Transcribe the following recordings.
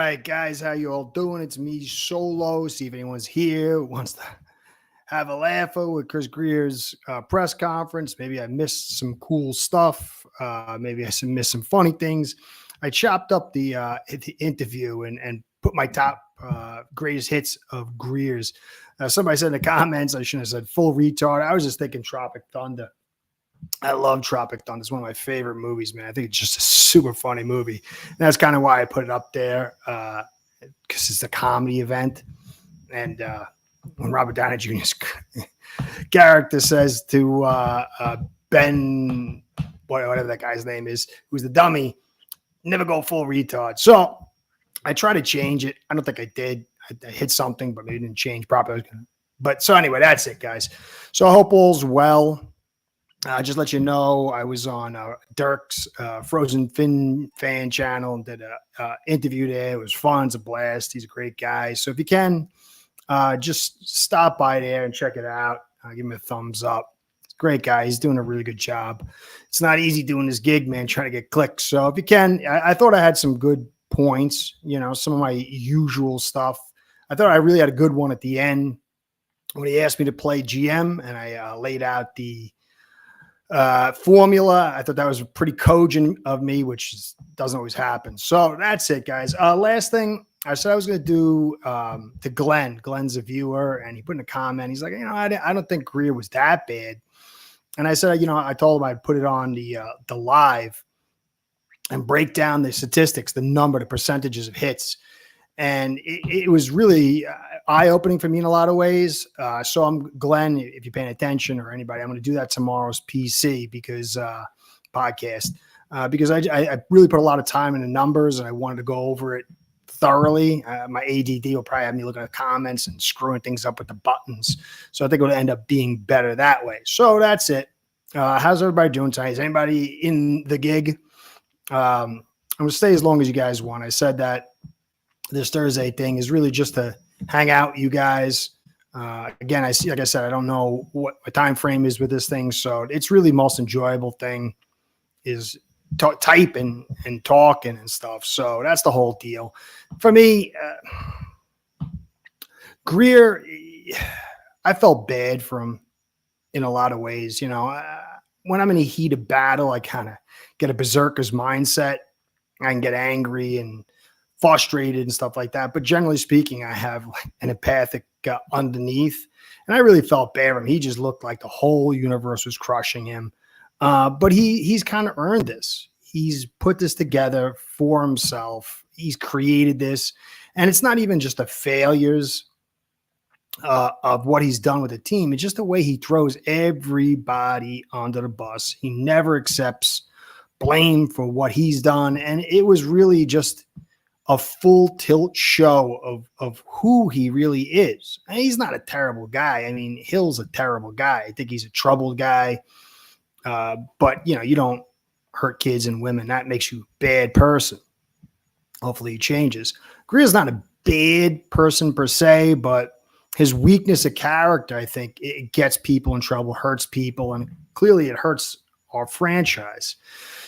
right, guys, how you all doing? It's me solo. See if anyone's here who wants to have a laugh with Chris Grier's press conference. Maybe I missed some cool stuff. Maybe I missed some funny things. I chopped up the interview and put my top greatest hits of Grier's. Somebody said in the comments I shouldn't have said full retard. I was just thinking Tropic Thunder. I love Tropic Thunder. It's one of my favorite movies, man. I think it's just a super funny movie. And that's kind of why I put it up there, because it's a comedy event. And when Robert Downey Jr.'s character says to Ben, whatever that guy's name is, who's the dummy, never go full retard. So I try to change it. I don't think I did. I hit something, but maybe it didn't change properly. But so anyway, that's it, guys. So I hope all's well. Just let you know, I was on Dirk's Frozen Fin fan channel and did an interview there. It was fun. It's a blast. He's a great guy. So if you can, just stop by there and check it out. Give him a thumbs up. He's a great guy. He's doing a really good job. It's not easy doing this gig, man, trying to get clicks. So if you can, I thought I had some good points, some of my usual stuff. I thought I really had a good one at the end when he asked me to play GM, and I laid out the formula. I thought that was pretty cogent of me, which doesn't always happen. So that's it, guys. Last thing I said I was going to do to Glenn. Glenn's a viewer, and he put in a comment. He's like, I don't think Greer was that bad. And I said, I told him I'd put it on the live and break down the statistics, the percentages of hits. And it was really eye-opening for me in a lot of ways. So I'm Glenn, if you're paying attention or anybody, I'm going to do that tomorrow's PC podcast because I really put a lot of time into numbers and I wanted to go over it thoroughly. My ADD will probably have me looking at the comments and screwing things up with the buttons. So I think it'll end up being better that way. So that's it. How's everybody doing tonight? Is anybody in the gig? I'm going to stay as long as you guys want. I said that this Thursday thing is really just to hang out with you guys. Again, like I said, I don't know what my time frame is with this thing. So it's really most enjoyable thing is typing and talking and stuff. So that's the whole deal. For me, Greer, I felt bad for him in a lot of ways. When I'm in a heat of battle, I kind of get a berserker's mindset. I can get angry and frustrated and stuff like that. But generally speaking, I have an empathic underneath. And I really felt bad for him. He just looked like the whole universe was crushing him. But he's kind of earned this. He's put this together for himself. He's created this. And it's not even just the failures of what he's done with the team. It's just the way he throws everybody under the bus. He never accepts blame for what he's done. And it was really just a full tilt show of who he really is. And he's not a terrible guy. I mean, Hill's a terrible guy. I think he's a troubled guy. But, you don't hurt kids and women. That makes you a bad person. Hopefully he changes. Greer's not a bad person per se, but his weakness of character, I think, it gets people in trouble, hurts people, and clearly it hurts our franchise.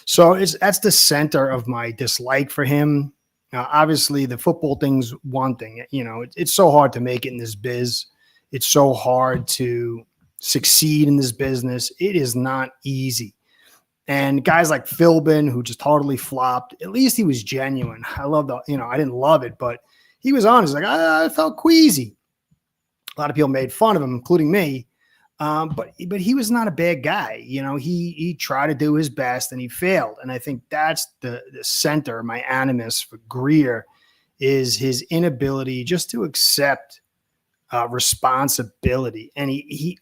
So that's the center of my dislike for him. Now, obviously, the football thing's one thing. It's so hard to make it in this biz. It's so hard to succeed in this business. It is not easy. And guys like Philbin, who just totally flopped, at least he was genuine. I love I didn't love it, but he was honest. Like, I felt queasy. A lot of people made fun of him, including me. But he was not a bad guy. He tried to do his best and he failed. And I think that's the center, my animus for Greer, is his inability just to accept responsibility. And he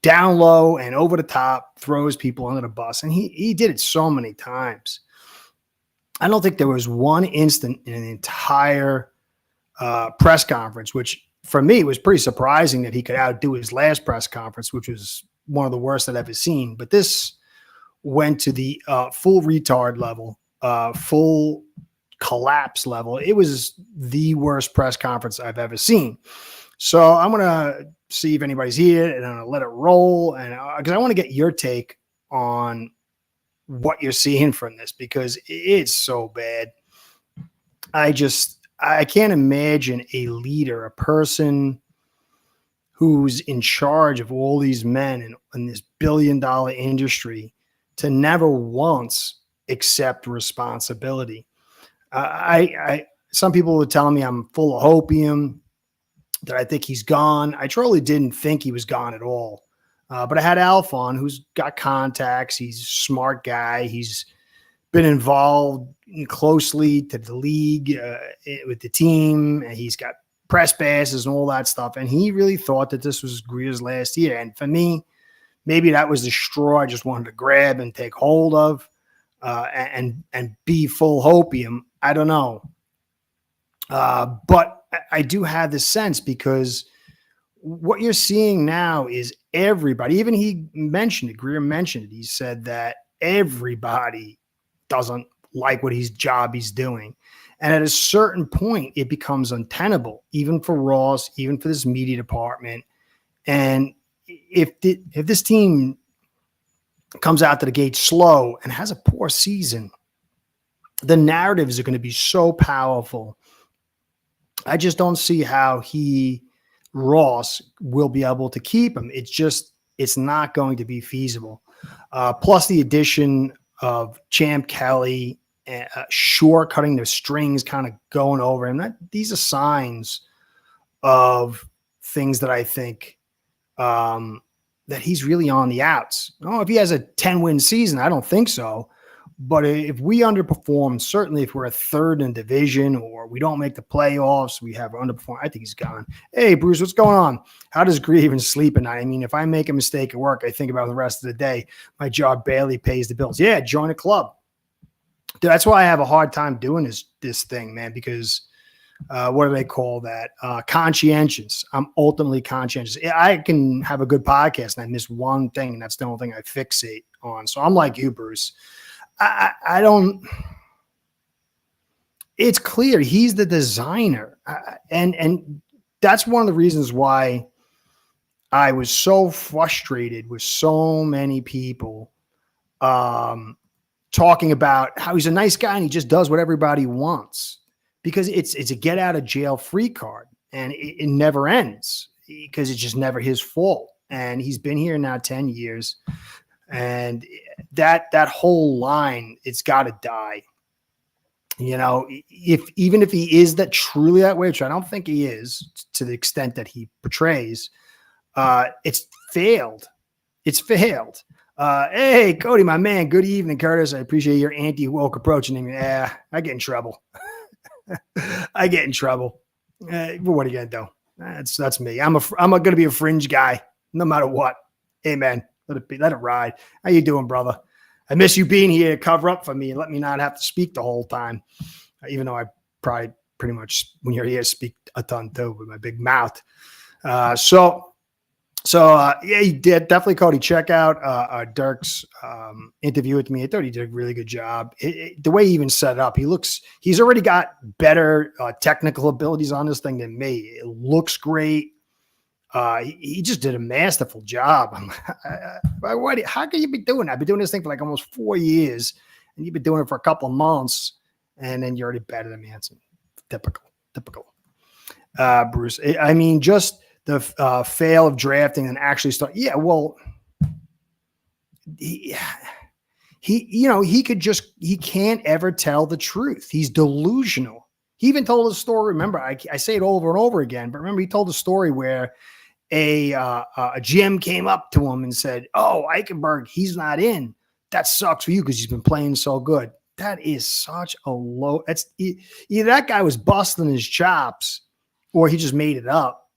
down low and over the top throws people under the bus. And he did it so many times. I don't think there was one instant in an entire press conference, which for me, it was pretty surprising that he could outdo his last press conference, which was one of the worst I've ever seen. But this went to the full retard level, full collapse level. It was the worst press conference I've ever seen. So I'm going to see if anybody's here and I'm going to let it roll. And because I want to get your take on what you're seeing from this, because it's so bad. I can't imagine a leader, a person who's in charge of all these men in this billion-dollar industry to never once accept responsibility. Some people were telling me I'm full of hopium, that I think he's gone. I truly didn't think he was gone at all. But I had Alf on, who's got contacts. He's a smart guy. He's been involved closely to the league with the team, and he's got press passes and all that stuff. And he really thought that this was Greer's last year. And for me, maybe that was the straw I just wanted to grab and take hold of and be full hopium. I don't know. But I do have this sense, because what you're seeing now is everybody, even he mentioned it, Greer mentioned it. He said that everybody doesn't like what job he's doing. And at a certain point, it becomes untenable, even for Ross, even for this media department. And if this team comes out to the gate slow and has a poor season, the narratives are going to be so powerful. I just don't see how Ross will be able to keep him. It's not going to be feasible. Plus the addition of Champ Kelly, Shore cutting the strings, kind of going over him. These are signs of things that I think that he's really on the outs. Oh, if he has a 10-win season, I don't think so. But if we underperform, certainly if we're a third in division or we don't make the playoffs, we have underperformed, I think he's gone. Hey, Bruce, what's going on? How does Greer even sleep at night? I mean, if I make a mistake at work, I think about the rest of the day. My job barely pays the bills. Yeah, join a club. Dude, that's why I have a hard time doing this thing, man, because what do they call that? Conscientious. I'm ultimately conscientious. I can have a good podcast and I miss one thing, and that's the only thing I fixate on. So I'm like you, Bruce. I don't. It's clear he's the designer, and that's one of the reasons why I was so frustrated with so many people talking about how he's a nice guy and he just does what everybody wants, because it's a get out of jail free card, and it never ends because it's just never his fault. And he's been here now 10 years. And that whole line, it's got to die. You know, even if he is truly that way, which I don't think he is to the extent that he portrays, it's failed. It's failed. Hey, Cody, my man. Good evening, Curtis. I appreciate your anti-woke approach. And I get in trouble. I get in trouble. But what are you gonna do? That's me. I'm gonna be a fringe guy no matter what. Amen. Let it ride. How you doing, brother? I miss you being here to cover up for me and let me not have to speak the whole time, even though I probably pretty much, when you're here, speak a ton too with my big mouth. So yeah, he did. Definitely, Cody, check out Dirk's interview with me. I thought he did a really good job. The way he even set it up, he's already got better technical abilities on this thing than me. It looks great. He just did a masterful job. How can you be doing that? I've been doing this thing for like almost 4 years, and you've been doing it for a couple of months, and then you're already better than me. It's typical. Bruce. I mean, just the fail of drafting and actually start. Yeah, well, he can't ever tell the truth. He's delusional. He even told a story. Remember, I say it over and over again, but remember, he told a story where a GM came up to him and said, "Oh, Eichenberg, he's not in. That sucks for you because he's been playing so good." That is such a low. Either that guy was busting his chops, or he just made it up.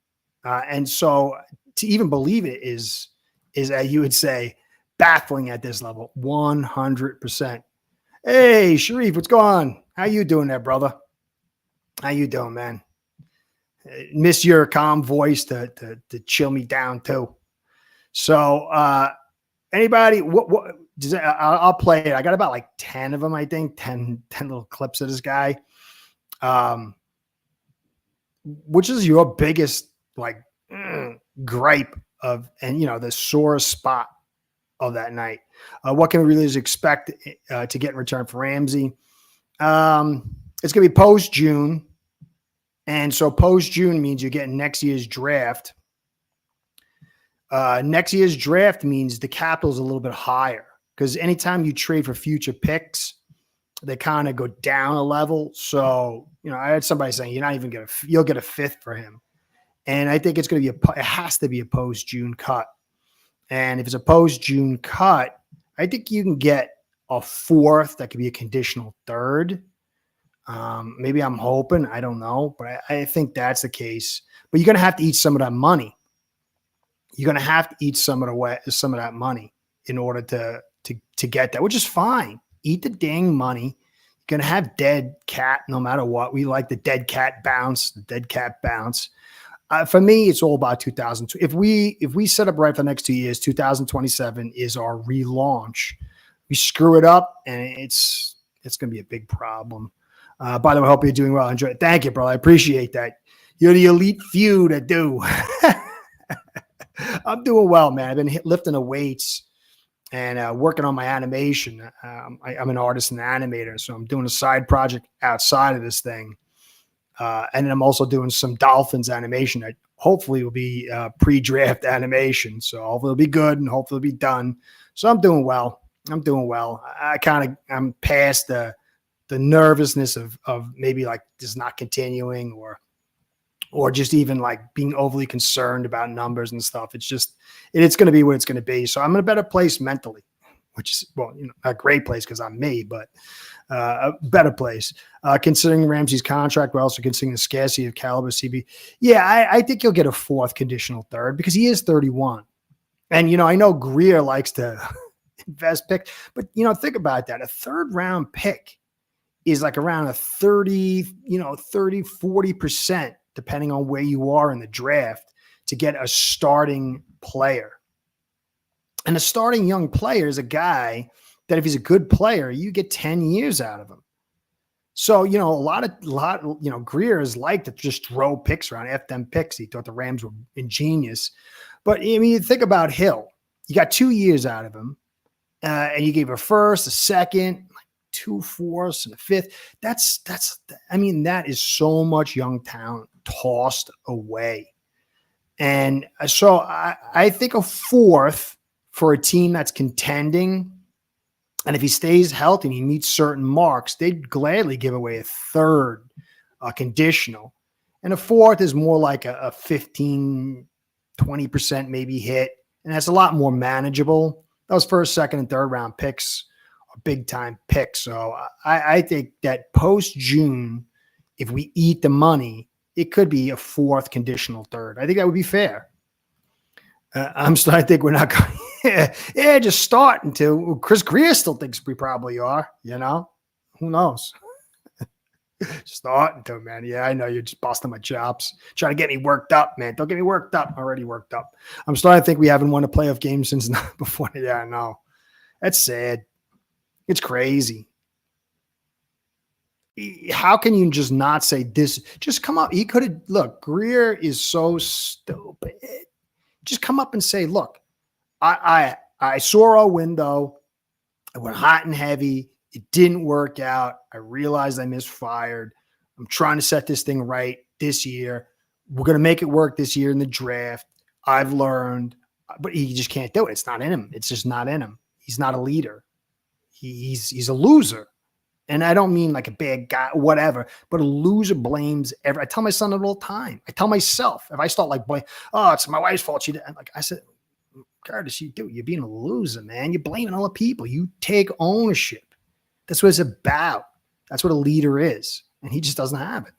And so to even believe it is you would say, baffling at this level. 100%. Hey, Sharif, what's going on? How you doing there, brother? How you doing, man? Miss your calm voice to chill me down too. So anybody, what does I'll play it. I got about like 10 of them, I think, 10 little clips of this guy. Which is your biggest gripe of, and the sorest spot of that night? What can we really expect to get in return for Ramsey? It's going to be post-June. And so post-June means you're getting next year's draft. Next year's draft means the capital is a little bit higher because anytime you trade for future picks, they kind of go down a level. So, I had somebody saying you're not even you'll get a fifth for him. And I think it's going to be it has to be a post-June cut. And if it's a post-June cut, I think you can get a fourth that could be a conditional third. Maybe I'm hoping, I don't know, but I think that's the case. But you're going to have to eat some of that money. You're going to have to eat some of that money in order to get that, which is fine. Eat the dang money. You're going to have dead cat no matter what. We like the dead cat bounce, For me, it's all about 2002. If we set up right for the next 2 years, 2027 is our relaunch. We screw it up, and it's going to be a big problem. By the way, I hope you're doing well. Enjoy it. Thank you, bro. I appreciate that. You're the elite few that do. I'm doing well, man. I've been lifting the weights and working on my animation. I'm an artist and animator, so I'm doing a side project outside of this thing. And then I'm also doing some Dolphins animation that hopefully will be pre-draft animation. So hopefully it'll be good and hopefully it'll be done. So I'm doing well. I'm past the nervousness of maybe like just not continuing or just even like being overly concerned about numbers and stuff. It's going to be what it's going to be. So I'm in a better place mentally, which is, not a great place because I'm me, but a better place. Considering Ramsey's contract, we're also considering the scarcity of caliber CB. Yeah, I think you'll get a fourth conditional third because he is 31. And, I know Greer likes to invest pick, but, think about that. A third round pick is like around a 30, 40%, depending on where you are in the draft, to get a starting player. And a starting young player is a guy that if he's a good player, you get 10 years out of him. So, a lot, Greer is like to just throw picks around, F them picks. He thought the Rams were ingenious. But I mean, you think about Hill. You got 2 years out of him, and you gave a first, a second, 2 fourths, and a fifth. That is so much young talent tossed away. And so I think a fourth for a team that's contending, and if he stays healthy and he meets certain marks, they'd gladly give away a third conditional. And a fourth is more like a 15, 20% maybe hit. And that's a lot more manageable. Those first, second, and third round picks are big time picks. So I think that post-June, if we eat the money, it could be a fourth conditional third. I think that would be fair. I'm starting to think we're not going. Just starting to. Chris Grier still thinks we probably are. Who knows? Starting to, man. Yeah, I know you're just busting my chops, trying to get me worked up, man. Don't get me worked up. I'm already worked up. I'm starting to think we haven't won a playoff game since before. Yeah, I know. That's sad. It's crazy. How can you just not say this? Just come up. He could have, look, Greer is so stupid. Just come up and say, look, I saw our window. I went hot and heavy. It didn't work out. I realized I misfired. I'm trying to set this thing right this year. We're going to make it work this year in the draft. I've learned, but he just can't do it. It's not in him. It's just not in him. He's not a leader. He's a loser. And I don't mean like a bad guy, whatever, but a loser blames I tell my son it all the time. I tell myself, if I start like blame, it's my wife's fault. I said, Curtis, you're being a loser, man. You're blaming other people. You take ownership. That's what it's about. That's what a leader is. And he just doesn't have it.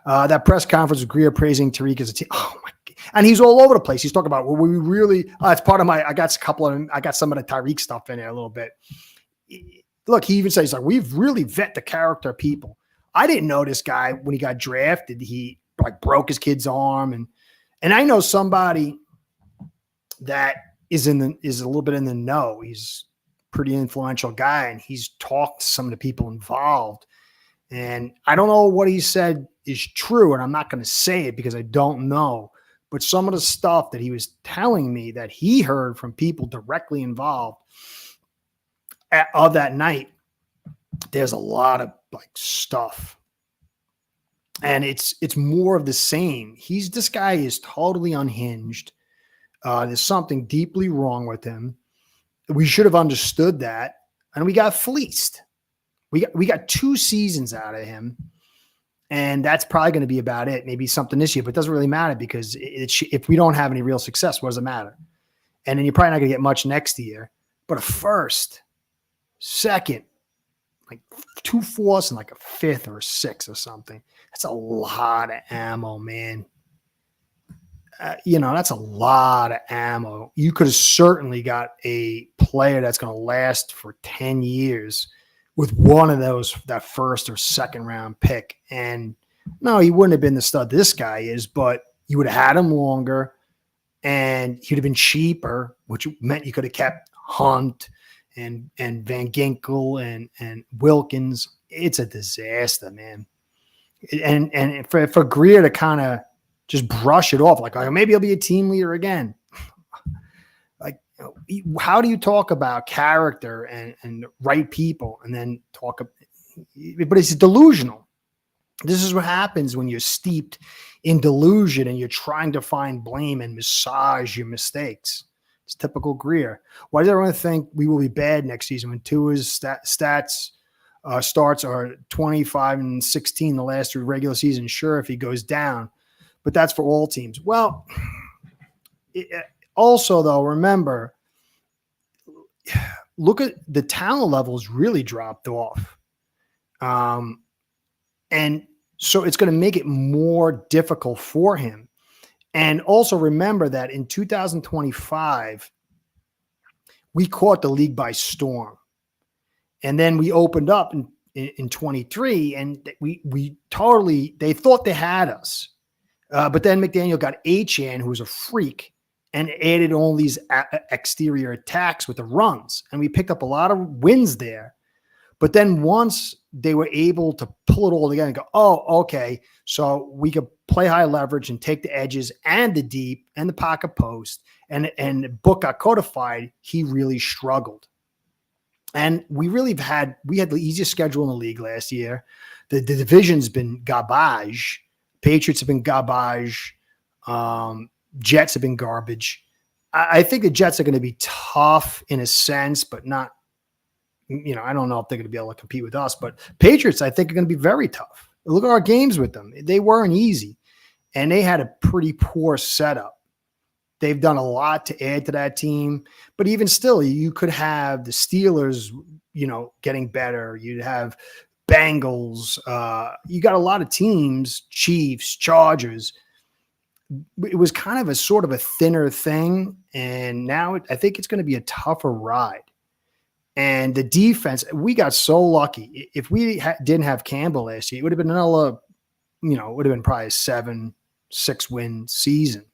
That press conference with Greer praising Tariq as a team. Oh my God. And he's all over the place. He's talking about, well, we really, it's part of I got some of the Tariq stuff in there a little bit. Look, he even says, like, we've really vet the character of people. I didn't know this guy when he got drafted. He like broke his kid's arm. And I know somebody that is a little bit in the know. He's a pretty influential guy, and he's talked to some of the people involved. And I don't know what he said is true, and I'm not going to say it because I don't know. But some of the stuff that he was telling me that he heard from people directly involved of that night, there's a lot of like stuff And it's more of the same. This guy is totally unhinged. There's something deeply wrong with him. We should have understood that, and we got fleeced. We got 2 seasons out of him, and that's probably going to be about it. Maybe something this year, but it doesn't really matter because if we don't have any real success, what does it matter? And then you're probably not going to get much next year. But a first, second, like 2 fourths, and like a 5th or a 6th or something. That's a lot of ammo, man. That's a lot of ammo. You could have certainly got a player that's going to last for 10 years with one of those, that 1st or 2nd round pick. And no, he wouldn't have been the stud this guy is, but you would have had him longer and he'd have been cheaper, which meant you could have kept Hunt and Van Ginkel and Wilkins. It's a disaster, man. And for Greer to kind of just brush it off, like maybe he'll be a team leader again. Like, how do you talk about character and right people and then talk? But it's delusional. This is what happens when you're steeped in delusion and you're trying to find blame and massage your mistakes. It's typical Greer. Why does everyone think we will be bad next season when Tua's stats starts are 25-16 the last 3 regular seasons? Sure, if he goes down, but that's for all teams. Well, also, though, remember, look at the talent levels really dropped off. And so it's going to make it more difficult for him. And also remember that in 2025, we caught the league by storm. And then we opened up in 23 and they thought they had us. But then McDaniel got Achane, who was a freak, and added all these exterior attacks with the runs. And we picked up a lot of wins there. But then once they were able to pull it all together and go, oh, okay, so we could play high leverage and take the edges and the deep and the pocket post, and the book got codified, he really struggled. And we had the easiest schedule in the league last year. The division's been garbage. Patriots have been garbage. Jets have been garbage. I think the Jets are going to be tough in a sense, but not, I don't know if they're going to be able to compete with us, but Patriots, I think, are going to be very tough. Look at our games with them. They weren't easy, and they had a pretty poor setup. They've done a lot to add to that team, but even still, you could have the Steelers, getting better. You'd have Bengals. You got a lot of teams, Chiefs, Chargers. It was kind of a sort of a thinner thing, and now I think it's going to be a tougher ride. And the defense, we got so lucky. If we didn't have Campbell last year, it would have been another, it would have been probably a 7-6 win season.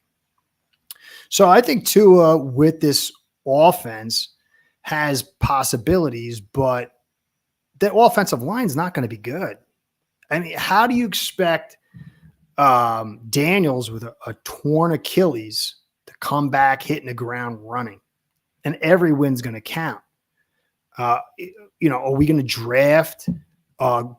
So I think Tua with this offense has possibilities, but the offensive line is not going to be good. I mean, how do you expect Daniels with a torn Achilles to come back hitting the ground running? And every win's going to count. Are we going to draft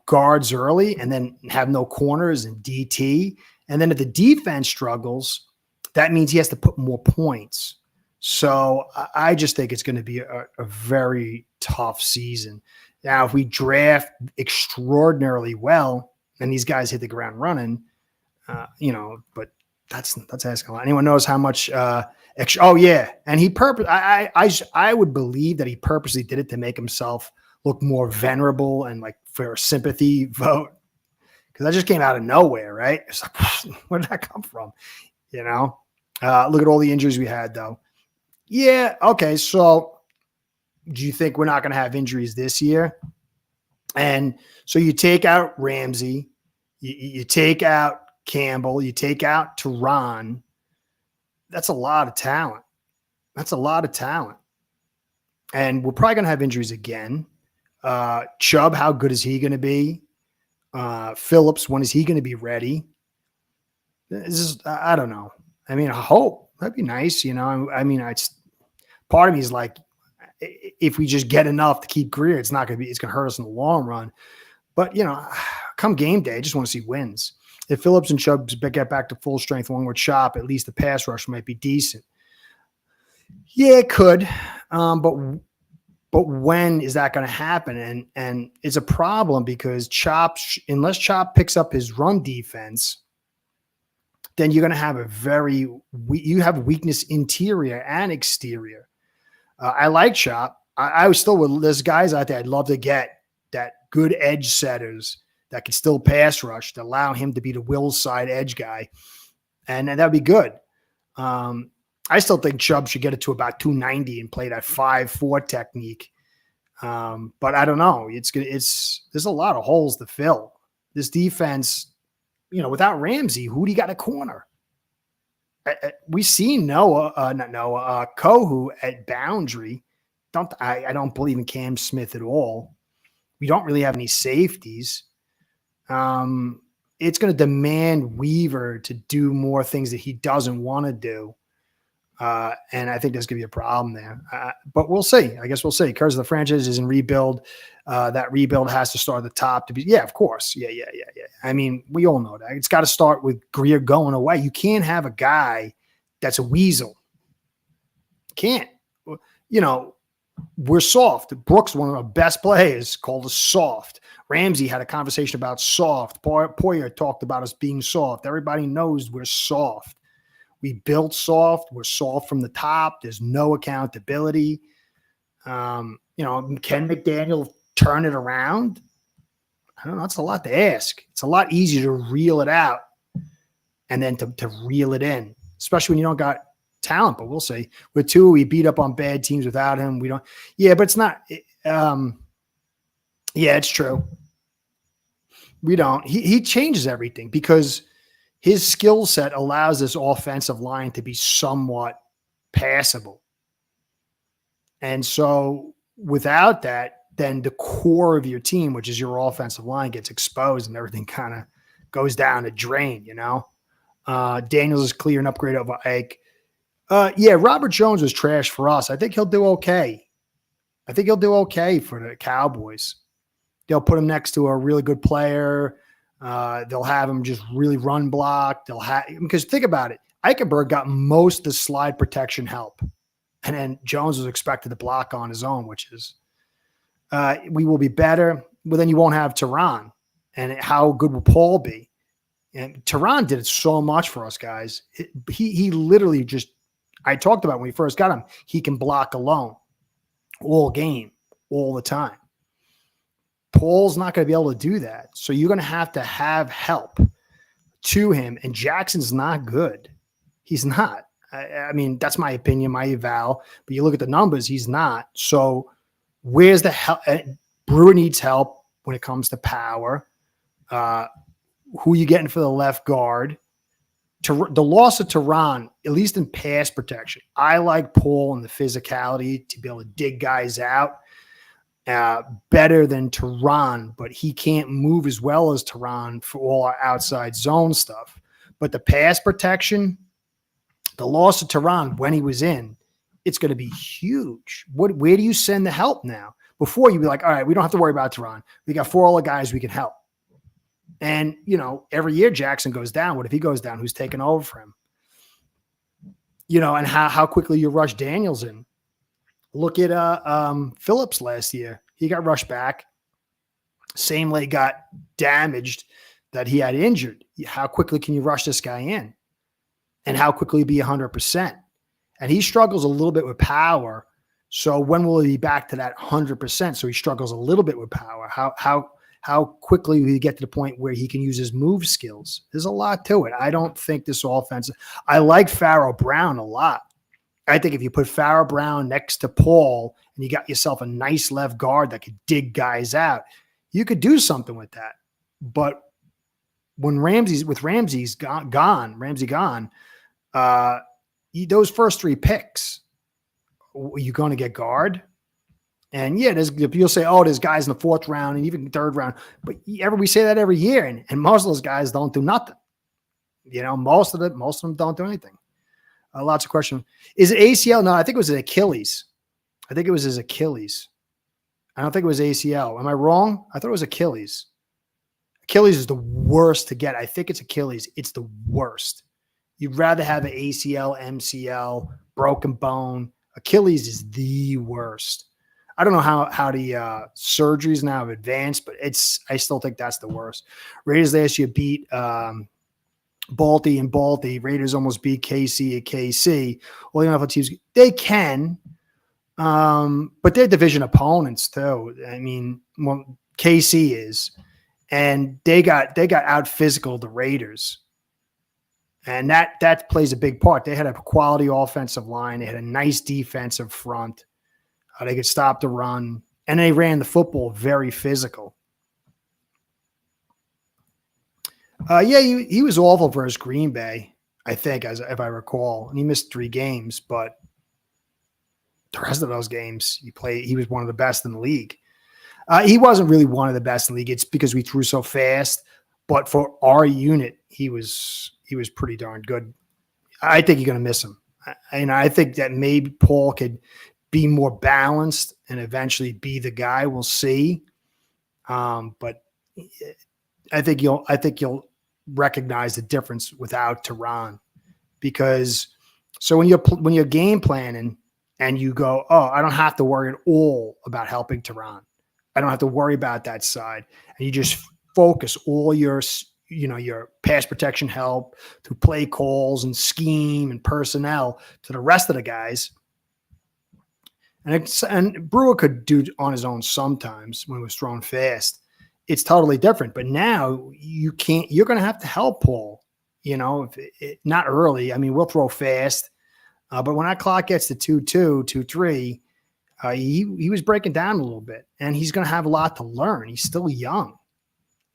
guards early and then have no corners and DT? And then if the defense struggles, that means he has to put more points. So I just think it's going to be a very tough season. Now, if we draft extraordinarily well and these guys hit the ground running, but that's asking a lot. Anyone knows how much extra? Oh yeah, and he I would believe that he purposely did it to make himself look more venerable and like for a sympathy vote, because that just came out of nowhere, right? It's like, where did that come from? Look at all the injuries we had, though. Yeah, okay. So, do you think we're not going to have injuries this year? And so you take out Ramsey, you take out Campbell, you take out Teron. That's a lot of talent. And we're probably going to have injuries again. Chubb, how good is he going to be? Phillips, when is he going to be ready? I don't know. I mean, I hope that'd be nice. Part of me is like, if we just get enough to keep Greer, it's going to hurt us in the long run. But, come game day, I just want to see wins. If Phillips and Chubb get back to full strength along with Chop, at least the pass rush might be decent. Yeah, it could. But when is that going to happen? And it's a problem because unless Chop picks up his run defense, then you're going to have you have weakness interior and exterior. I like Chop. I was still with there's guys out there I'd love to get that good edge setters that can still pass rush to allow him to be the will side edge guy. And that'd be good. I still think Chubb should get it to about 290 and play that 5-4 technique. But I don't know. There's a lot of holes to fill. This defense, without Ramsey, who do you got at corner? We see Kohu at boundary. I don't believe in Cam Smith at all. We don't really have any safeties. It's going to demand Weaver to do more things that he doesn't want to do. And I think there's going to be a problem there. But we'll see. I guess we'll see. Because the franchise is in rebuild. That rebuild has to start at the top to be. Yeah, of course. Yeah. I mean, we all know that. It's got to start with Greer going away. You can't have a guy that's a weasel. Can't. We're soft. Brooks, one of our best players, called us soft. Ramsey had a conversation about soft. Poyer talked about us being soft. Everybody knows we're soft. We built soft. We're soft from the top. There's no accountability. Can McDaniel turn it around? I don't know. That's a lot to ask. It's a lot easier to reel it out and then to reel it in, especially when you don't got talent, but we'll see. With Tua, we beat up on bad teams without him. We don't. Yeah, but it's not. Yeah, it's true. We don't. He changes everything because his skill set allows this offensive line to be somewhat passable. And so without that, then the core of your team, which is your offensive line, gets exposed and everything kind of goes down the drain, Daniels is clear an upgrade over Ike. Yeah, Robert Jones was trash for us. I think he'll do okay. I think he'll do okay for the Cowboys. They'll put him next to a really good player. They'll have him just really run block. Because think about it. Eichenberg got most of the slide protection help. And then Jones was expected to block on his own, which is we will be better. Well, then you won't have Tehran. And how good will Paul be? And Tehran did so much for us, guys. He literally just, I talked about when we first got him, he can block alone all game, all the time. Paul's not going to be able to do that. So you're going to have help to him. And Jackson's not good. He's not. I mean, that's my opinion, my eval. But you look at the numbers, he's not. So where's the help? Brewer needs help when it comes to power. Who are you getting for the left guard? The loss of Tehran, at least in pass protection, I like Paul and the physicality to be able to dig guys out better than Tehran, but he can't move as well as Tehran for all our outside zone stuff. But the pass protection, the loss of Tehran when he was in, it's going to be huge. Where do you send the help now? Before you'd be like, all right, we don't have to worry about Tehran. We got 4 other guys we can help. And, every year Jackson goes down. What if he goes down? Who's taking over for him? And how quickly you rush Daniels in. Look at Phillips last year. He got rushed back. Same leg got damaged that he had injured. How quickly can you rush this guy in? And how quickly be 100%? And he struggles a little bit with power. So when will he be back to that 100%? So he struggles a little bit with power. How quickly will he get to the point where he can use his move skills? There's a lot to it. I don't think this offense – I like Pharaoh Brown a lot. I think if you put Pharaoh Brown next to Paul and you got yourself a nice left guard that could dig guys out, you could do something with that. But when Ramsey gone, those first 3 picks, are you going to get guard? And yeah, you'll say, oh, there's guys in the 4th round and even 3rd round. But we say that every year, and most of those guys don't do nothing. Most of them don't do anything. Lots of questions. Is it ACL? No, I think it was an Achilles. I think it was his Achilles. I don't think it was ACL. Am I wrong? I thought it was Achilles. Achilles is the worst to get. I think it's Achilles. It's the worst. You'd rather have an ACL, MCL, broken bone. Achilles is the worst. I don't know how the surgeries now have advanced, but I still think that's the worst. Raiders last year beat Balti and Balti. Raiders almost beat KC at KC. All the NFL teams, they can, but they're division opponents too. I mean, well, KC is, and they got out physical the Raiders. And that plays a big part. They had a quality offensive line. They had a nice defensive front. They could stop the run. And they ran the football very physical. He was awful versus Green Bay, I think, if I recall. And he missed 3 games. But the rest of those games, he was one of the best in the league. He wasn't really one of the best in the league. It's because we threw so fast. But for our unit, he was pretty darn good. I think you're going to miss him. And I think that maybe Paul could be more balanced and eventually be the guy. We'll see. But I think you'll recognize the difference without Tehran, because so when you're game planning and you go, oh, I don't have to worry at all about helping Tehran. I don't have to worry about that side. And you just focus all your pass protection help to play calls and scheme and personnel to the rest of the guys. And Brewer could do on his own sometimes when it was thrown fast. It's totally different. But now you can't. You're going to have to help Paul. Not early. I mean, we'll throw fast, but when that clock gets to 2-2, 2-3, he was breaking down a little bit, and he's going to have a lot to learn. He's still young.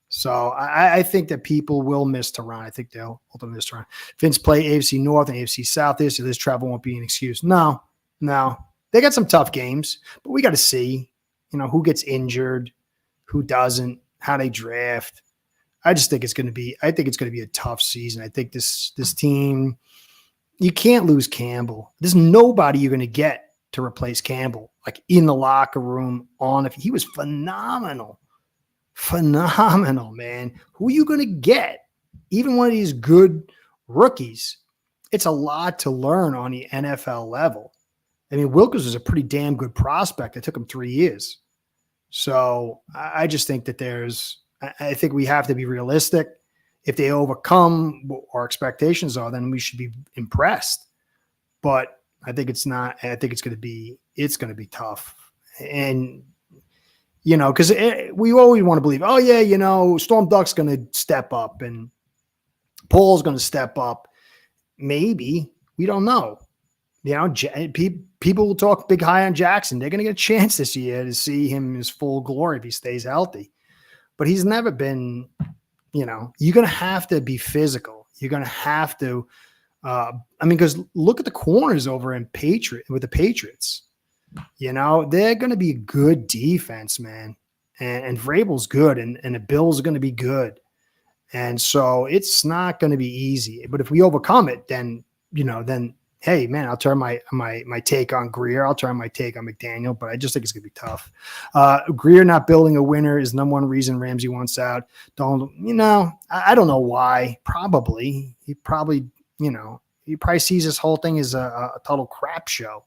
So I think that people will miss Tehran. I think they'll ultimately miss Tehran. Vince play AFC North and AFC South this year. This travel won't be an excuse. No. They got some tough games, but we got to see, who gets injured, who doesn't, how they draft. I think it's going to be a tough season. I think this team, you can't lose Campbell. There's nobody you're going to get to replace Campbell, like in the locker room he was phenomenal. Phenomenal, man. Who are you going to get? Even one of these good rookies. It's a lot to learn on the NFL level. I mean, Wilkins was a pretty damn good prospect. It took him 3 years. So I just think that I think we have to be realistic. If they overcome what our expectations are, then we should be impressed. But I think it's not. I think it's going to be tough. And, because we always want to believe, oh, yeah, Storm Duck's going to step up and Paul's going to step up. Maybe. We don't know. People will talk big high on Jackson. They're going to get a chance this year to see him in his full glory if he stays healthy. But he's never been, you're going to have to be physical. You're going to have to, because look at the corners over with the Patriots. They're going to be good defense, man. And Vrabel's good, and the Bills are going to be good. And so it's not going to be easy. But if we overcome it, then hey, man, I'll turn my take on Greer. I'll turn my take on McDaniel, but I just think it's going to be tough. Greer not building a winner is number one reason Ramsey wants out. I don't know why. Probably. He probably sees this whole thing as a total crap show,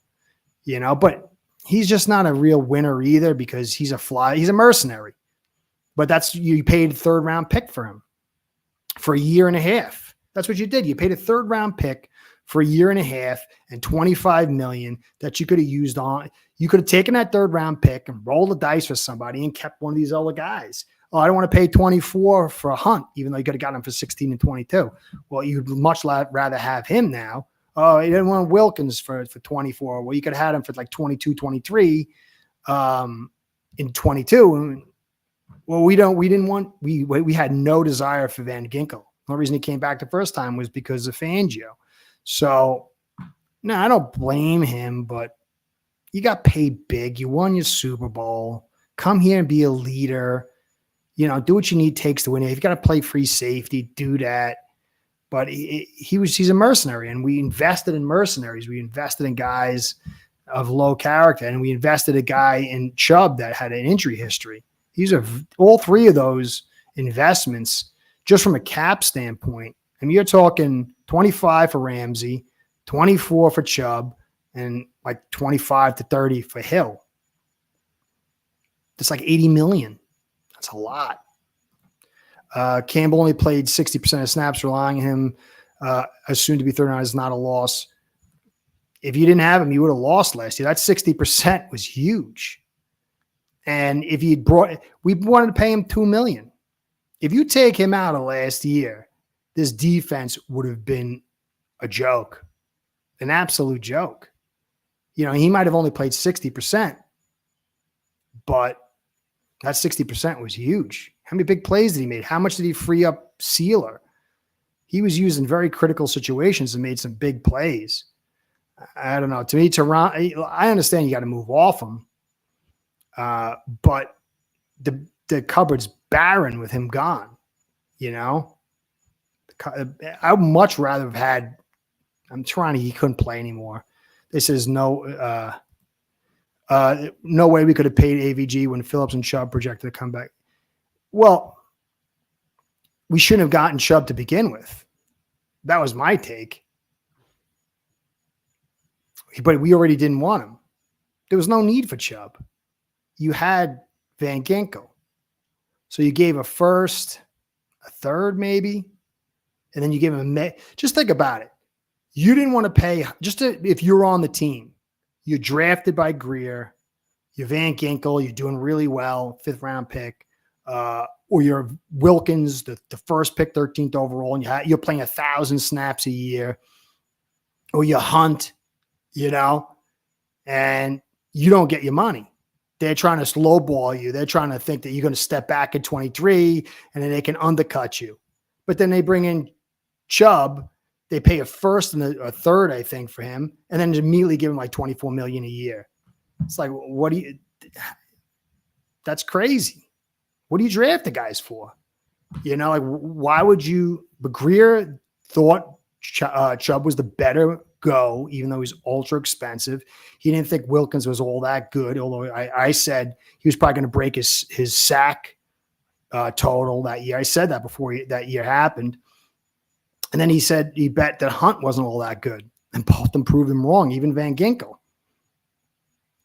but he's just not a real winner either because he's a mercenary. But you paid a 3rd round pick for him for a year and a half. That's what you did. You paid a 3rd round pick for a year and a half and $25 million that you could have used on. You could have taken that 3rd round pick and rolled the dice for somebody and kept one of these other guys. Oh, I don't want to pay 24 for a Hunt, even though you could have gotten him for 16 and 22. Well, you'd much rather have him now. Oh, you didn't want Wilkins for 24. Well, you could have had him for like 22, 23 in 22. Well, we had no desire for Van Ginkel. The only reason he came back the first time was because of Fangio. So, no, I don't blame him, but you got paid big. You won your Super Bowl. Come here and be a leader. Do what you need takes to win. If you got to play free safety, do that. But he's a mercenary, and we invested in mercenaries. We invested in guys of low character, and we invested a guy in Chubb that had an injury history. All 3 of those investments just from a cap standpoint. I mean, you're talking 25 for Ramsey, 24 for Chubb, and like 25 to 30 for Hill. That's like 80 million. That's a lot. Campbell only played 60% of snaps, relying on him, assumed to be 39 is not a loss. If you didn't have him, you would have lost last year. That 60% was huge. And if we wanted to pay him $2 million. If you take him out of last year, this defense would have been a joke, an absolute joke. You know, he might have only played 60%, but that 60% was huge. How many big plays did he make? How much did he free up Sealer? He was used in very critical situations and made some big plays. I don't know. To me, I understand you got to move off him, but the cupboard's barren with him gone. You know, I would much rather have had. He couldn't play anymore. This is no way we could have paid AVG when Phillips and Chubb projected to come back. Well, we shouldn't have gotten Chubb to begin with. That was my take. But we already didn't want him. There was no need for Chubb. You had Van Ginkel. So you gave a first, a third maybe, and then you gave him just think about it. You didn't want to pay, if you're on the team, you're drafted by Greer, you're Van Ginkel, you're doing really well, 5th round pick, or you're Wilkins, the first pick, 13th overall, and you're playing 1,000 snaps a year, or you Hunt, you know, and you don't get your money. They're trying to lowball you. They're trying to think that you're going to step back at 23 and then they can undercut you. But then they bring in Chubb. They pay a first and a third, I think, for him, and then immediately give him like $24 million a year. It's like, that's crazy. What do you draft the guys for? You know, like why would you? But Greer thought Chubb was the better go, even though he's ultra expensive. He didn't think Wilkins was all that good, although I said he was probably going to break his sack total that year. I said that before that year happened. And then he said he bet that Hunt wasn't all that good. And both of them proved him wrong, even Van Ginkel.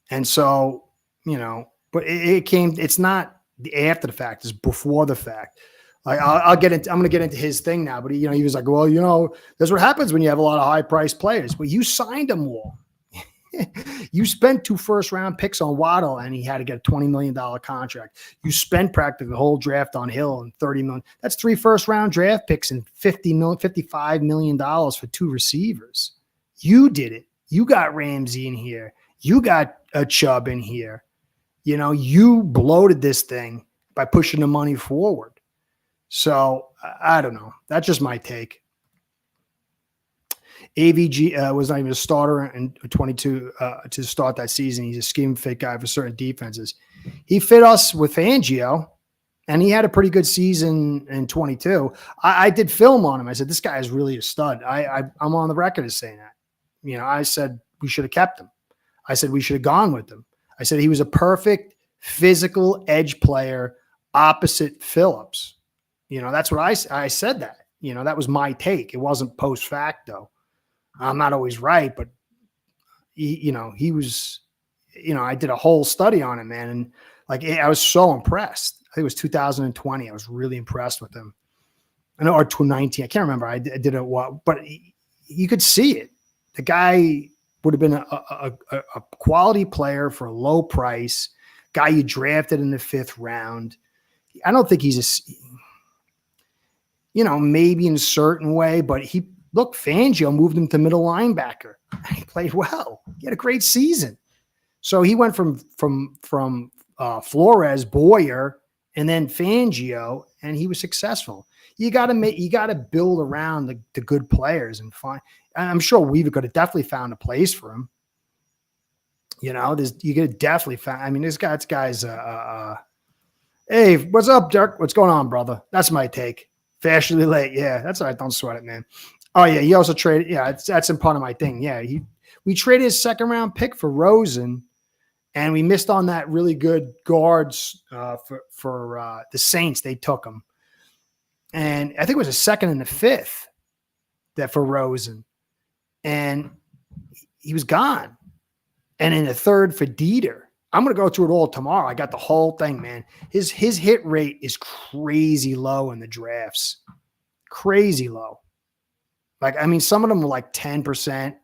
And so, you know, but it's not after the fact, it's before the fact. Like I'm going to get into his thing now, but he was like, well, that's what happens when you have a lot of high priced players. Well, you signed them all. You spent 2 first-round picks on Waddle, and he had to get a $20 million contract. You spent practically the whole draft on Hill and $30 million. That's 3 first-round draft picks and $55 million for 2 receivers. You did it. You got Ramsey in here. You got a Chubb in here. You know, you bloated this thing by pushing the money forward. So I don't know. That's just my take. AVG was not even a starter in 22 to start that season. He's a scheme fit guy for certain defenses. He fit us with Fangio, and he had a pretty good season in 22. I did film on him. I said, this guy is really a stud. I'm on the record as saying that. You know, I said we should have kept him. I said we should have gone with him. I said he was a perfect physical edge player opposite Phillips. You know, that's what I said that. You know, that was my take. It wasn't post facto. I'm not always right, but he was, I did a whole study on him, man. And like, I was so impressed. I think it was 2020. I was really impressed with him. I know, or 2019. I can't remember. I did it, but you could see it. The guy would have been a quality player for a low price, guy you drafted in the 5th round. I don't think he's maybe in a certain way, but Fangio moved him to middle linebacker. He played well. He had a great season. So he went from Flores, Boyer, and then Fangio, and he was successful. You got to build around the good players and find. I'm sure Weaver could have definitely found a place for him. You could have definitely found. I mean, this guy's. Hey, what's up, Dirk? What's going on, brother? That's my take. Fashionably late. Yeah, that's all right. Don't sweat it, man. Oh, yeah, he also traded. Yeah, that's in part of my thing. Yeah, we traded his 2nd-round pick for Rosen, and we missed on that really good guards for the Saints. They took him. And I think it was a second and a fifth that for Rosen. And he was gone. And in a third for Dieter. I'm going to go through it all tomorrow. I got the whole thing, man. His hit rate is crazy low in the drafts. Crazy low. Like, I mean, some of them were like 10%,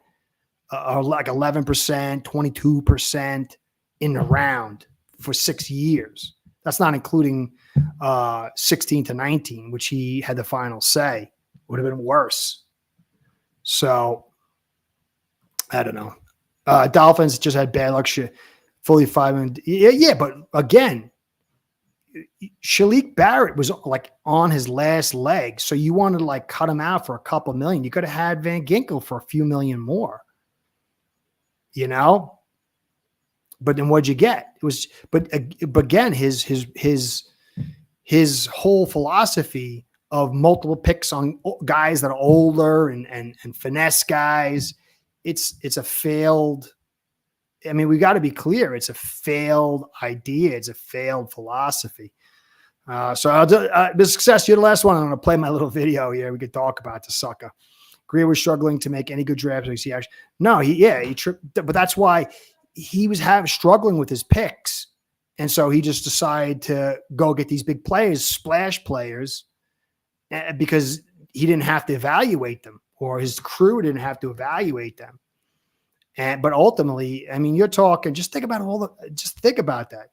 or like 11%, 22% in the round for 6 years. That's not including 16 to 19, which he had the final say. Would have been worse. So, I don't know. Dolphins just had bad luck. Fully 5. Yeah, but again, Shalik Barrett was like on his last leg. So you wanted to like cut him out for a couple million. You could have had Van Ginkel for a few million more, you know? But then what'd you get? It was, but again, his whole philosophy of multiple picks on guys that are older and finesse guys, it's a failed. I mean, we got to be clear. It's a failed idea. It's a failed philosophy. So I'll do the success. You're the last one. I'm going to play my little video here. We could talk about the sucker. Greer was struggling to make any good draft picks. He tripped, but that's why he was struggling with his picks. And so he just decided to go get these big players, splash players, because he didn't have to evaluate them, or his crew didn't have to evaluate them. But ultimately, I mean, you're talking, just think about that.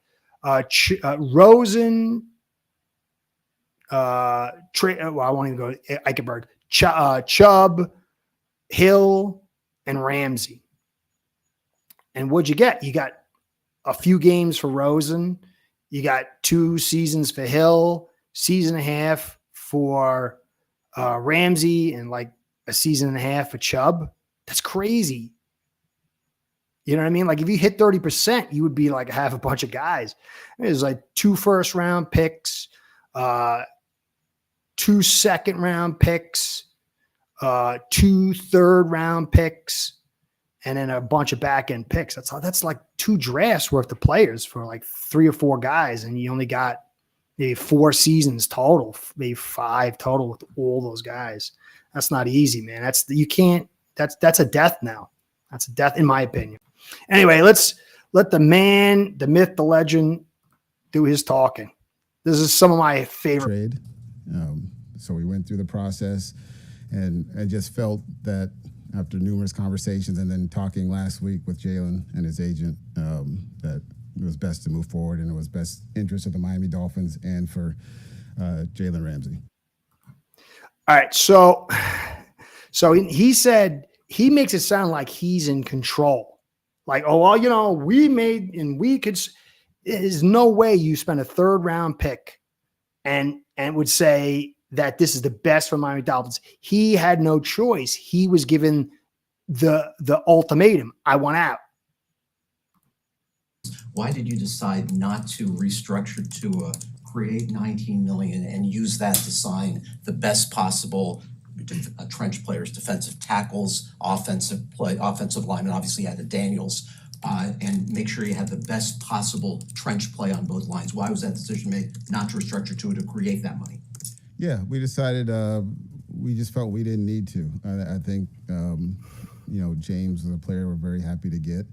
Rosen, I won't even go, Eichenberg, Chubb, Hill, and Ramsey. And what'd you get? You got a few games for Rosen. You got 2 seasons for Hill, season and a half for Ramsey, and like a season and a half for Chubb. That's crazy. You know what I mean? Like if you hit 30%, you would be like have a bunch of guys. There's like 2 first-round picks, 2 second-round picks, 2 third-round picks, and then a bunch of back-end picks. That's like 2 drafts worth of players for like 3 or 4 guys, and you only got maybe 4 seasons total, maybe 5 total with all those guys. That's not easy, man. That's a death now. That's a death, in my opinion. Anyway, let's let the man, the myth, the legend do his talking. This is some of my favorite. Trade. So we went through the process, and I just felt that after numerous conversations and then talking last week with Jalen and his agent, that it was best to move forward, and it was best interest of the Miami Dolphins and for Jalen Ramsey. All right. So he said, he makes it sound like he's in control. Like, oh, well, you know, there's no way you spend a 3rd round pick and would say that this is the best for Miami Dolphins. He had no choice. He was given the ultimatum. I want out. Why did you decide not to restructure to create $19 million and use that to sign the best possible trench players, defensive tackles, offensive linemen? Obviously, you had the Daniels, and make sure you had the best possible trench play on both lines. Why was that decision made not to restructure to create that money? Yeah, we decided we just felt we didn't need to. I think James was a player we're very happy to get.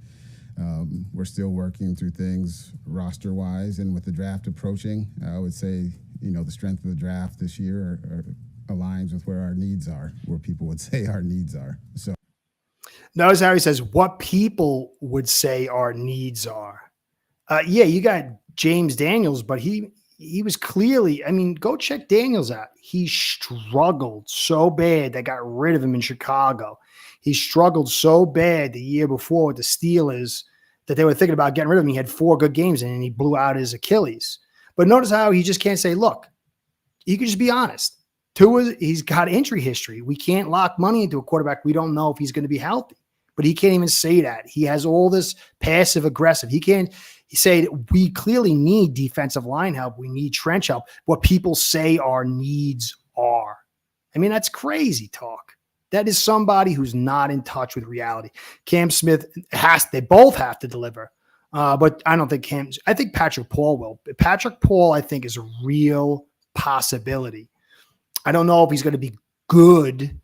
We're still working through things roster-wise, and with the draft approaching, I would say the strength of the draft this year aligns with where our needs are, where people would say our needs are. So notice how he says what people would say our needs are. Yeah, you got James Daniels, but he was clearly, I mean, go check Daniels out. He struggled so bad they got rid of him in Chicago. He struggled so bad the year before with the Steelers that they were thinking about getting rid of him. He had 4 good games and he blew out his Achilles. But notice how he just can't say, look, he could just be honest. He's got injury history. We can't lock money into a quarterback. We don't know if he's going to be healthy, but he can't even say that. He has all this passive aggressive. He can't say that we clearly need defensive line help. We need trench help. What people say our needs are. I mean, that's crazy talk. That is somebody who's not in touch with reality. Cam Smith they both have to deliver. But I don't think I think Patrick Paul will. Patrick Paul, I think, is a real possibility. I don't know if he's going to be good,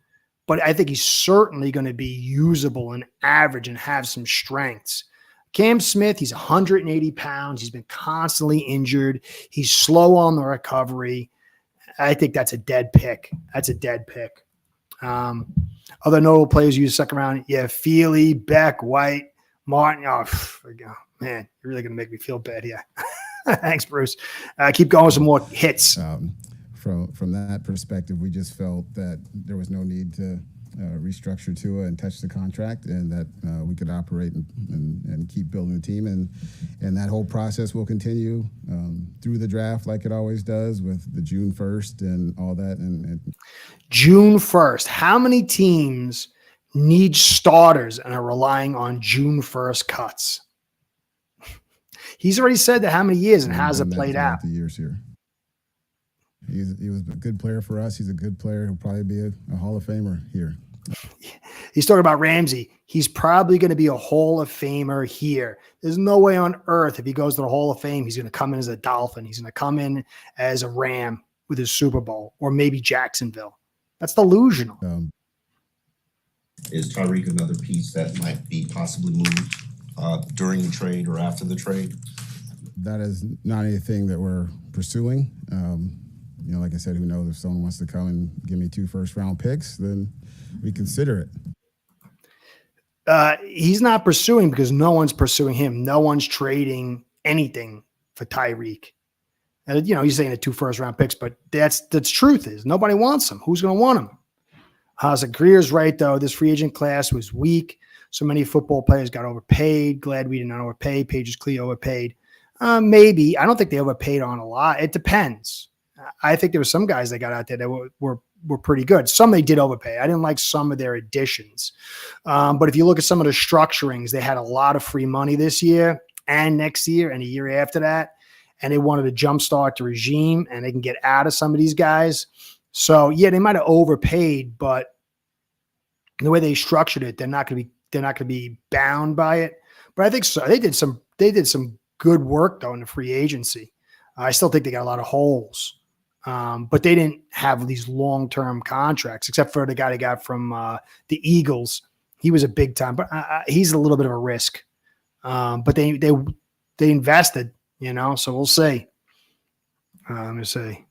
but I think he's certainly going to be usable and average and have some strengths. Cam Smith, he's 180 pounds. He's been constantly injured. He's slow on the recovery. I think that's a dead pick. That's a dead pick. Other notable players use second round. Yeah, Feely, Beck, White, Martin. Oh, man, you're really going to make me feel bad here. Thanks, Bruce. Keep going with some more hits. From that perspective, we just felt that there was no need to restructure Tua and touch the contract, and that we could operate and keep building the team. And that whole process will continue through the draft like it always does, with the June 1st and all that. And June 1st. How many teams need starters and are relying on June 1st cuts? He's already said that how many years and how's it played out? The years here. He was a good player for us. He's a good player. He'll probably be a Hall of Famer here. He's talking about Ramsey. He's probably going to be a Hall of Famer here. There's no way on earth if he goes to the Hall of Fame, he's going to come in as a Dolphin. He's going to come in as a Ram with his Super Bowl, or maybe Jacksonville. That's delusional. Is Tyreek another piece that might be possibly moved during the trade or after the trade? That is not anything that we're pursuing. Like I said, who knows, if someone wants to come and give me 2 first-round picks, then we consider it. He's not pursuing because no one's pursuing him. No one's trading anything for Tyreek. And, he's saying the 2 first-round picks, but that's truth is nobody wants him. Who's going to want him? So Greer's right, though. This free agent class was weak. So many football players got overpaid. Glad we did not overpay. Pages Cleo overpaid. Maybe. I don't think they overpaid on a lot. It depends. I think there were some guys that got out there that were pretty good. Some they did overpay. I didn't like some of their additions. But if you look at some of the structurings, they had a lot of free money this year and next year and a year after that. And they wanted to jumpstart the regime, and they can get out of some of these guys. So yeah, they might have overpaid, but the way they structured it, they're not going to be bound by it. But I think so. They did some good work though in the free agency. I still think they got a lot of holes. But they didn't have these long-term contracts, except for the guy they got from the Eagles. He was a big time, but he's a little bit of a risk. But they invested, so we'll see. Let me see.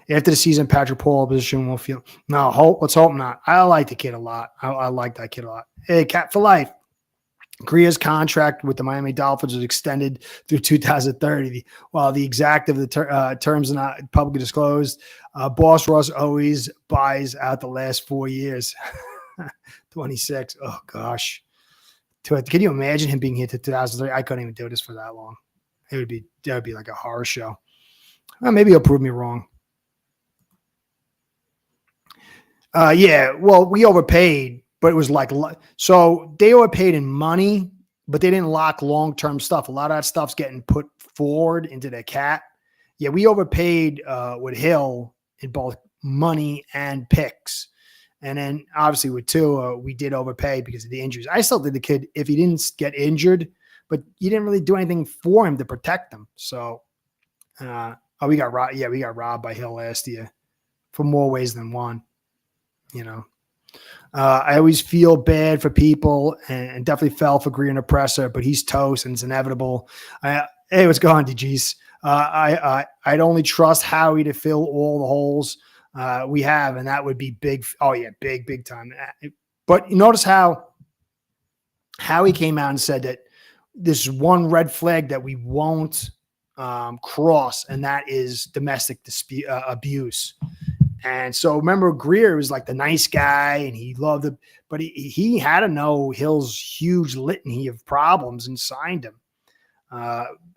After the season, Patrick Paul position will feel let's hope not. I like the kid a lot. I like that kid a lot. Hey, Cat for life. Greer's contract with the Miami Dolphins was extended through 2030. While the exact of the terms are not publicly disclosed, Boss Ross always buys out the last 4 years. 26. Oh, gosh. Can you imagine him being here to 2030? I couldn't even do this for that long. That would be like a horror show. Well, maybe he'll prove me wrong. Yeah, well, we overpaid. But it was so they overpaid in money, but they didn't lock long-term stuff. A lot of that stuff's getting put forward into their cap. Yeah, we overpaid with Hill in both money and picks. And then obviously with Tua, we did overpay because of the injuries. I still think the kid, if he didn't get injured, but you didn't really do anything for him to protect him. So, we got robbed. Yeah, we got robbed by Hill last year for more ways than one, I always feel bad for people and definitely fell for Greer and Oppressor, but he's toast and it's inevitable. Hey, what's going on, DGs? I'd only trust Howie to fill all the holes we have, and that would be big. Oh, yeah, big time. But you notice how Howie came out and said that this is one red flag that we won't cross, and that is domestic abuse. And so remember, Greer was like the nice guy and he loved it, but he had to know Hill's huge litany of problems and signed him.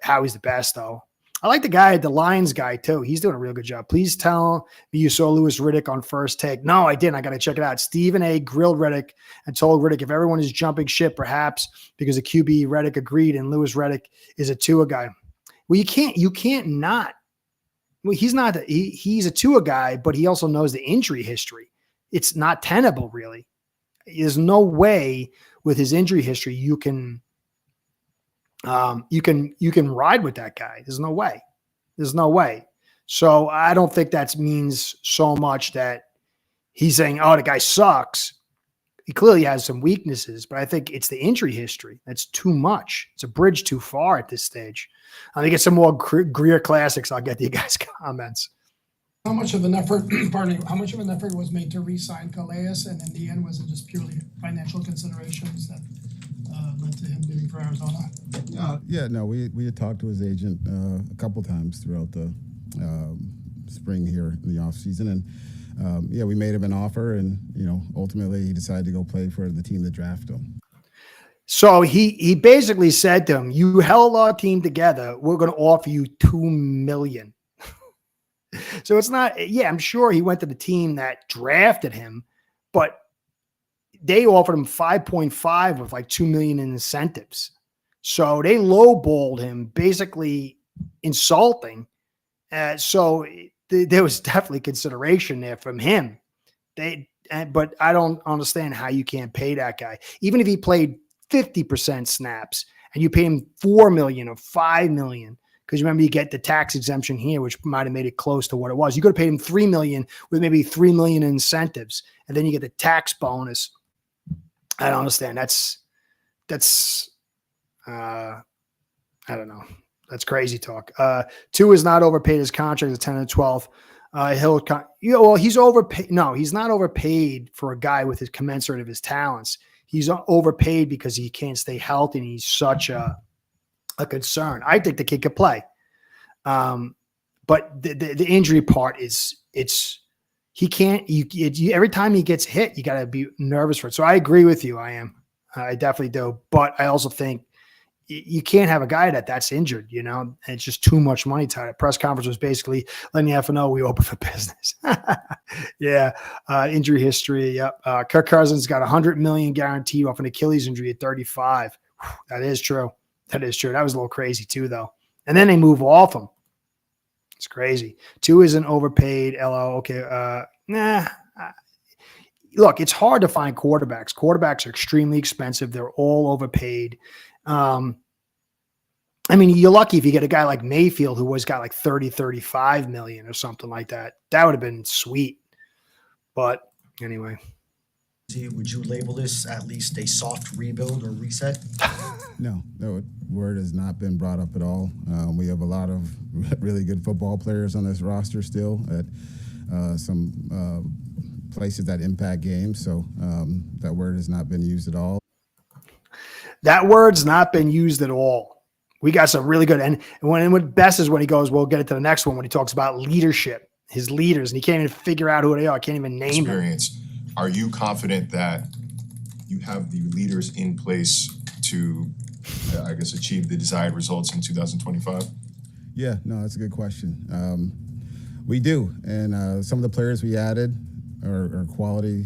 Howie's the best, though. I like the guy, the Lions guy, too. He's doing a real good job. Please tell me you saw Louis Riddick on First Take. No, I didn't. I got to check it out. Stephen A. grilled Riddick and told Riddick if everyone is jumping ship, perhaps because the QB Riddick agreed and Louis Riddick is a Tua guy. Well, you can't not. Well, he's not. He's a Tua guy, but he also knows the injury history. It's not tenable, really. There's no way with his injury history you can ride with that guy. There's no way. So I don't think that means so much that he's saying, oh, the guy sucks. He clearly has some weaknesses, but I think it's the injury history. That's too much. It's a bridge too far at this stage. Let me get some more Greer classics. I'll get to you guys' comments. How much of an effort, pardon me, how much of an effort was made to re-sign Calais, and in the end, was it just purely financial considerations that led to him leaving for Arizona? Yeah, no, we had talked to his agent a couple times throughout the spring here in the off season, and yeah, we made him an offer, and ultimately he decided to go play for the team that drafted him. So he basically said to him, "You held our team together. We're going to offer you $2 million." So it's not, yeah, I'm sure he went to the team that drafted him, but they offered him 5.5 with like 2 million in incentives. So they lowballed him, basically insulting. So there was definitely consideration there from him. But I don't understand how you can't pay that guy. Even if he played 50% snaps and you pay him 4 million or 5 million, because remember, you get the tax exemption here, which might have made it close to what it was. You could have paid him 3 million with maybe 3 million in incentives, and then you get the tax bonus. I don't understand. That's I don't know. That's crazy talk. Two is not overpaid. His contract is 10 and 12. He's overpaid. No, he's not overpaid for a guy with his commensurate of his talents. He's overpaid because he can't stay healthy, and he's such a concern. I think the kid could play. But the injury part is he can't, every time he gets hit, you got to be nervous for it. So I agree with you. I definitely do. But I also think you can't have a guy that's injured, and it's just too much money tied up. Press conference was basically letting you have to know we open for business. Yeah. Injury history. Yep. Kirk Cousins got $100 million guaranteed off an Achilles injury at 35. That is true. That is true. That was a little crazy too, though. And then they move off him. It's crazy. Two isn't overpaid. LO. Okay. Look, it's hard to find quarterbacks. Quarterbacks are extremely expensive. They're all overpaid. I mean, you're lucky if you get a guy like Mayfield who was got like 35 million or something like that. That would have been sweet. But anyway. Would you label this at least a soft rebuild or reset? No, that word has not been brought up at all. We have a lot of really good football players on this roster still at some places that impact games. So that word has not been used at all. That word's not been used at all. We got some really good. And what best is when he goes, we'll get it to the next one, when he talks about leadership, his leaders, and he can't even figure out who they are. I can't even name them. Are you confident that you have the leaders in place to, I guess, achieve the desired results in 2025? Yeah, no, that's a good question. We do. And some of the players we added are quality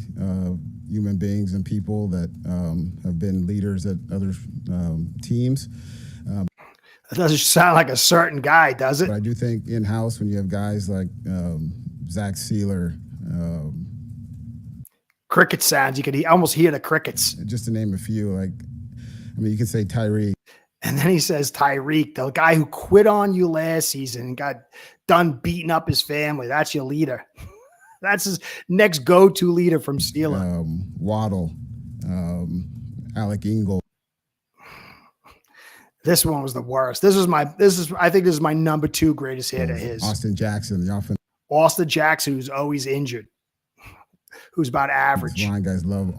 human beings and people that have been leaders at other teams. It doesn't sound like a certain guy, does it? But I do think in-house, when you have guys like Zach Sealer, cricket sounds. You could almost hear the crickets. Just to name a few, you could say Tyreek. And then he says Tyreek, the guy who quit on you last season and got done beating up his family. That's your leader. That's his next go-to leader from Steelers. Waddle, Alec Ingold. This one was the worst. I think this is my number 2 greatest hit of his. Austin Jackson, the offense. Austin Jackson, who's always injured, who's about average. Line guys love,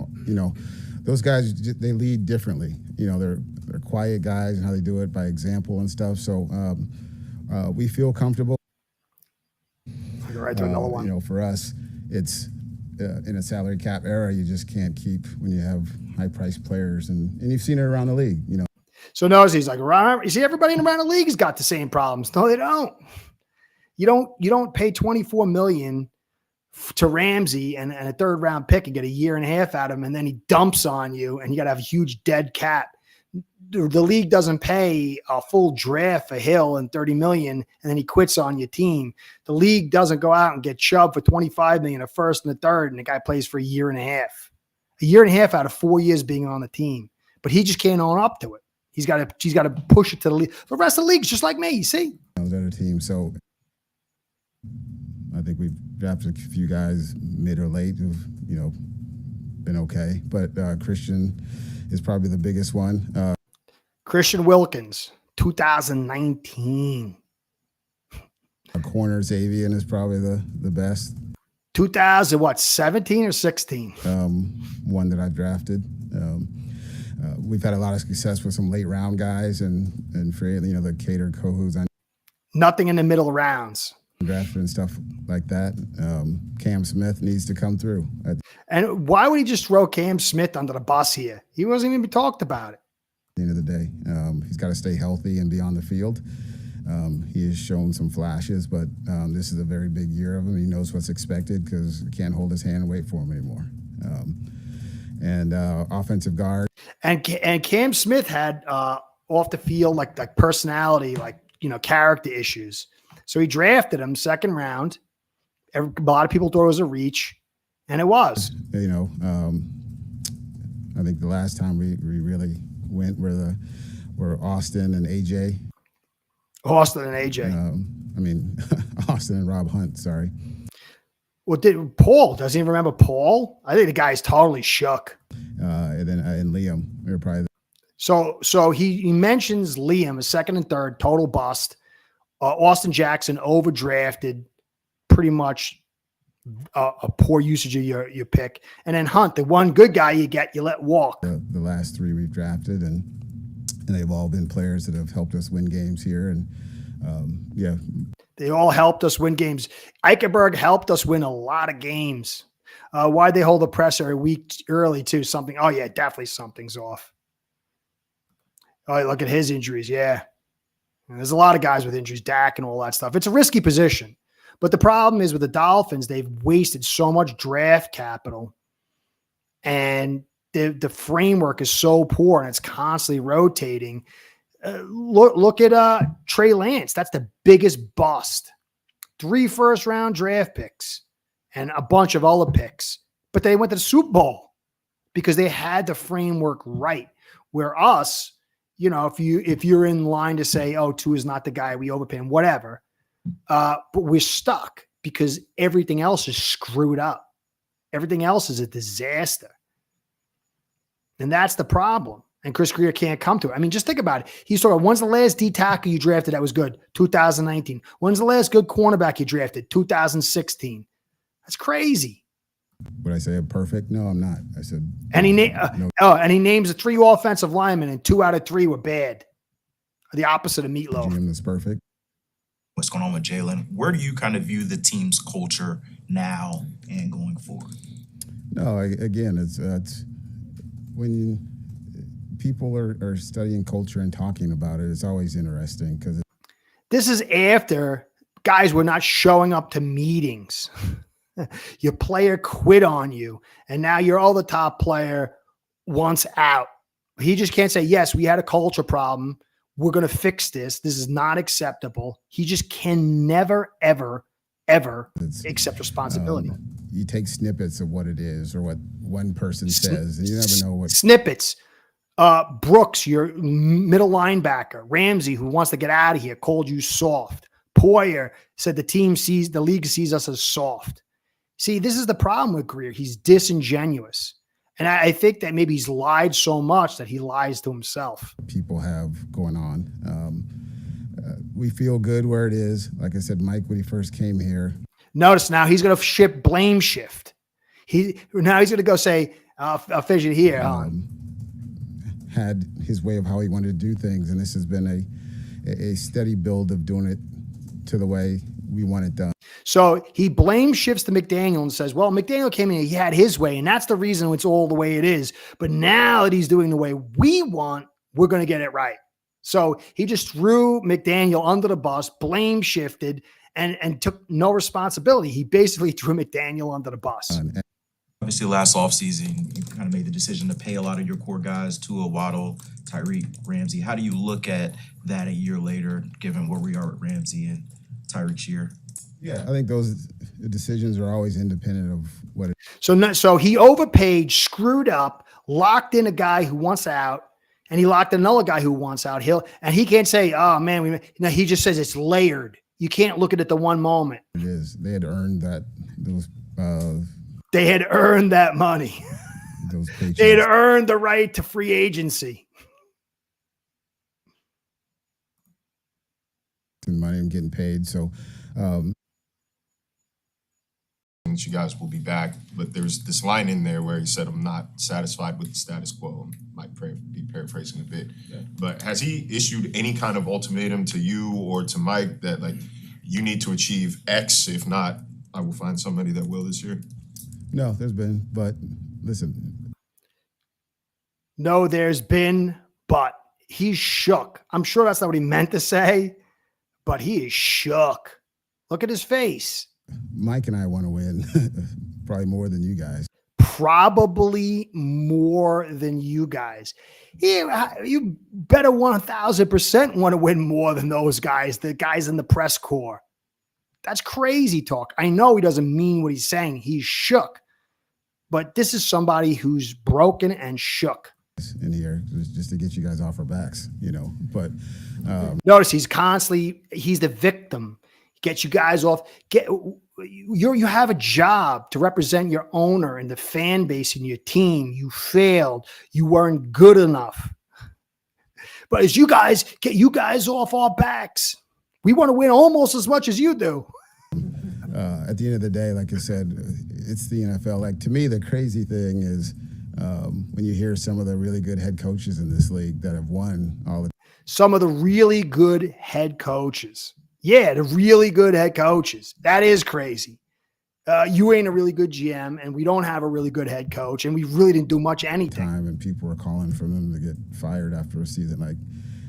those guys, they lead differently. They're quiet guys and how they do it by example and stuff. So we feel comfortable. I'll go right to another one. For us, it's in a salary cap era, you just can't keep when you have high-priced players. And you've seen it around the league, So notice he's like, you see, everybody around the league has got the same problems. No, they don't. You don't pay $24 million to Ramsey and a 3rd round pick and get a year and a half out of him, and then he dumps on you, and you got to have a huge dead cap. The league doesn't pay a full draft for Hill and 30 million, and then he quits on your team. The league doesn't go out and get Chubb for 25 million, a 1st and a 3rd, and the guy plays for a year and a half out of 4 years being on the team. But he just can't own up to it. He's got to push it to the league. The rest of the league's just like me, you see? The other team. So I think we've drafted a few guys mid or late who've, been okay. But Christian is probably the biggest one. Christian Wilkins, 2019. Corner Xavier is probably the best. 17 or 16? One that I've drafted. We've had a lot of success with some late round guys and for the Cater Kohus I Nothing in the middle rounds. drafted and stuff like that. Cam Smith needs to come through. And why would he just throw Cam Smith under the bus here? He wasn't even talked about it. At the end of the day, he's got to stay healthy and be on the field. He has shown some flashes, but this is a very big year of him. He knows what's expected because he can't hold his hand and wait for him anymore. And offensive guard. And Cam Smith had off the field like personality, character issues. So he drafted him second round. A lot of people thought it was a reach, and it was. I think the last time we really went were Austin and AJ. Austin and AJ. Austin and Rob Hunt. Sorry. Well, Paul? Doesn't even remember Paul? I think the guy's totally shook. And Liam. We were probably. So he mentions Liam, a second and third, total bust. Austin Jackson overdrafted, pretty much a poor usage of your pick. And then Hunt, the one good guy you let walk. The last three we've drafted, and they've all been players that have helped us win games here. And they all helped us win games. Eichenberg helped us win a lot of games. Why'd they hold the presser a week early too? Something. Oh yeah, definitely something's off. Oh, look at his injuries. Yeah. And there's a lot of guys with injuries, Dak and all that stuff. It's a risky position. But the problem is with the Dolphins, they've wasted so much draft capital. And the framework is so poor and it's constantly rotating. Look at Trey Lance. That's the biggest bust. 3 first-round draft picks and a bunch of other picks. But they went to the Super Bowl because they had the framework right. Where us, if you're in line to say, oh, Tua is not the guy, we overpay him, whatever. But we're stuck because everything else is screwed up. Everything else is a disaster. And that's the problem. And Chris Grier can't come to it. I mean, just think about it. He's talking, when's the last D tackle you drafted that was good? 2019. When's the last good cornerback you drafted? 2016. That's crazy. Would I say I'm perfect? No, I'm not. I said. And he no. And he names the 3 offensive linemen, and 2 out of 3 were bad. The opposite of Meatloaf. GM is perfect. What's going on with Jalen? Where do you kind of view the team's culture now and going forward? No, again, it's when people are studying culture and talking about it, it's always interesting because this is after guys were not showing up to meetings. Your player quit on you, and now your other top player wants out. He just can't say, yes, we had a culture problem. We're going to fix this. This is not acceptable. He just can never, ever, ever accept responsibility. You take snippets of what it is or what one person says, and you never know what snippets. Brooks, your middle linebacker, Ramsey, who wants to get out of here, called you soft. Poyer said the league sees us as soft. See, this is the problem with Greer. He's disingenuous. And I think that maybe he's lied so much that he lies to himself. People have going on. We feel good where it is. Like I said, Mike, when he first came here. Notice now he's going to blame shift. Now he's going to go say, I'll finish it here. Had his way of how he wanted to do things. And this has been a steady build of doing it to the way we want it done. So he blame shifts to McDaniel and says, well, McDaniel came in, he had his way, and that's the reason it's all the way it is. But now that he's doing the way we want, we're going to get it right. So he just threw McDaniel under the bus, blame shifted, and took no responsibility. He basically threw McDaniel under the bus. Obviously, last offseason, you kind of made the decision to pay a lot of your core guys, Tua, Waddle, Tyreek, Ramsey. How do you look at that a year later, given where we are with Ramsey and Tyreek's year? Yeah, I think those decisions are always independent of what it is. So he overpaid, screwed up, locked in a guy who wants out, and he locked another guy who wants out. He can't say, oh, man, he just says it's layered. You can't look at it the one moment. It is. They had earned They had earned that money. those paychecks. They had earned the right to free agency. And money and getting paid. So You guys will be back, but there's this line in there where he said, "I'm not satisfied with the status quo." Be paraphrasing a bit, but has he issued any kind of ultimatum to you or to Mike that like you need to achieve X? If not, I will find somebody that will this year. no, there's been, but listen, No, there's been, but he's shook. I'm sure that's not what he meant to say, but he is shook. Look at his face. Mike and I want to win probably more than you guys. Probably more than you guys. You better 1,000% want to win more than those guys, the guys in the press corps. That's crazy talk. I know he doesn't mean what he's saying. He's shook. But this is somebody who's broken and shook. In here just to get you guys off our backs, but Notice he's the victim. Get you guys off. You have a job to represent your owner and the fan base and your team. You failed. You weren't good enough. But as you guys get you guys off our backs, we want to win almost as much as you do. at the end of the day, like I said, it's the NFL. Like, to me, the crazy thing is when you hear some of the really good head coaches in this league that have won all the Some of the really good head coaches. Yeah, the really good head coaches. That is crazy. You ain't a really good GM, and we don't have a really good head coach, and we really didn't do much anything. time, and people were calling for them to get fired after a season. Like,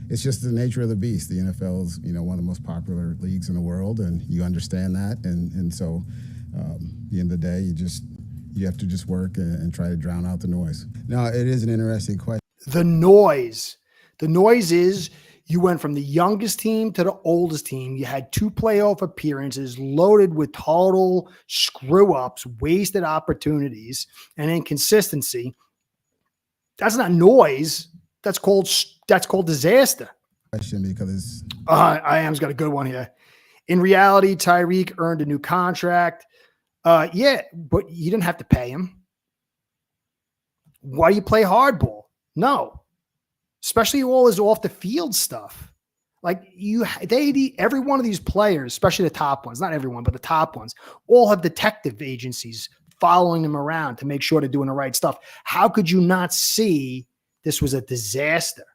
it's just the nature of the beast. The NFL is, one of the most popular leagues in the world, and you understand that. And so, at the end of the day, you have to just work and try to drown out the noise. Now, it is an interesting question. The noise. The noise is you went from the youngest team to the oldest team. You had 2 playoff appearances loaded with total screw-ups, wasted opportunities, and inconsistency. That's not noise. That's called disaster. Question because I am's got a good one here. In reality, Tyreek earned a new contract. Yeah, but you didn't have to pay him. Why do you play hardball? No. Especially all his off the field stuff. Like every one of these players, especially the top ones, not everyone, but the top ones, all have detective agencies following them around to make sure they're doing the right stuff. How could you not see this was a disaster?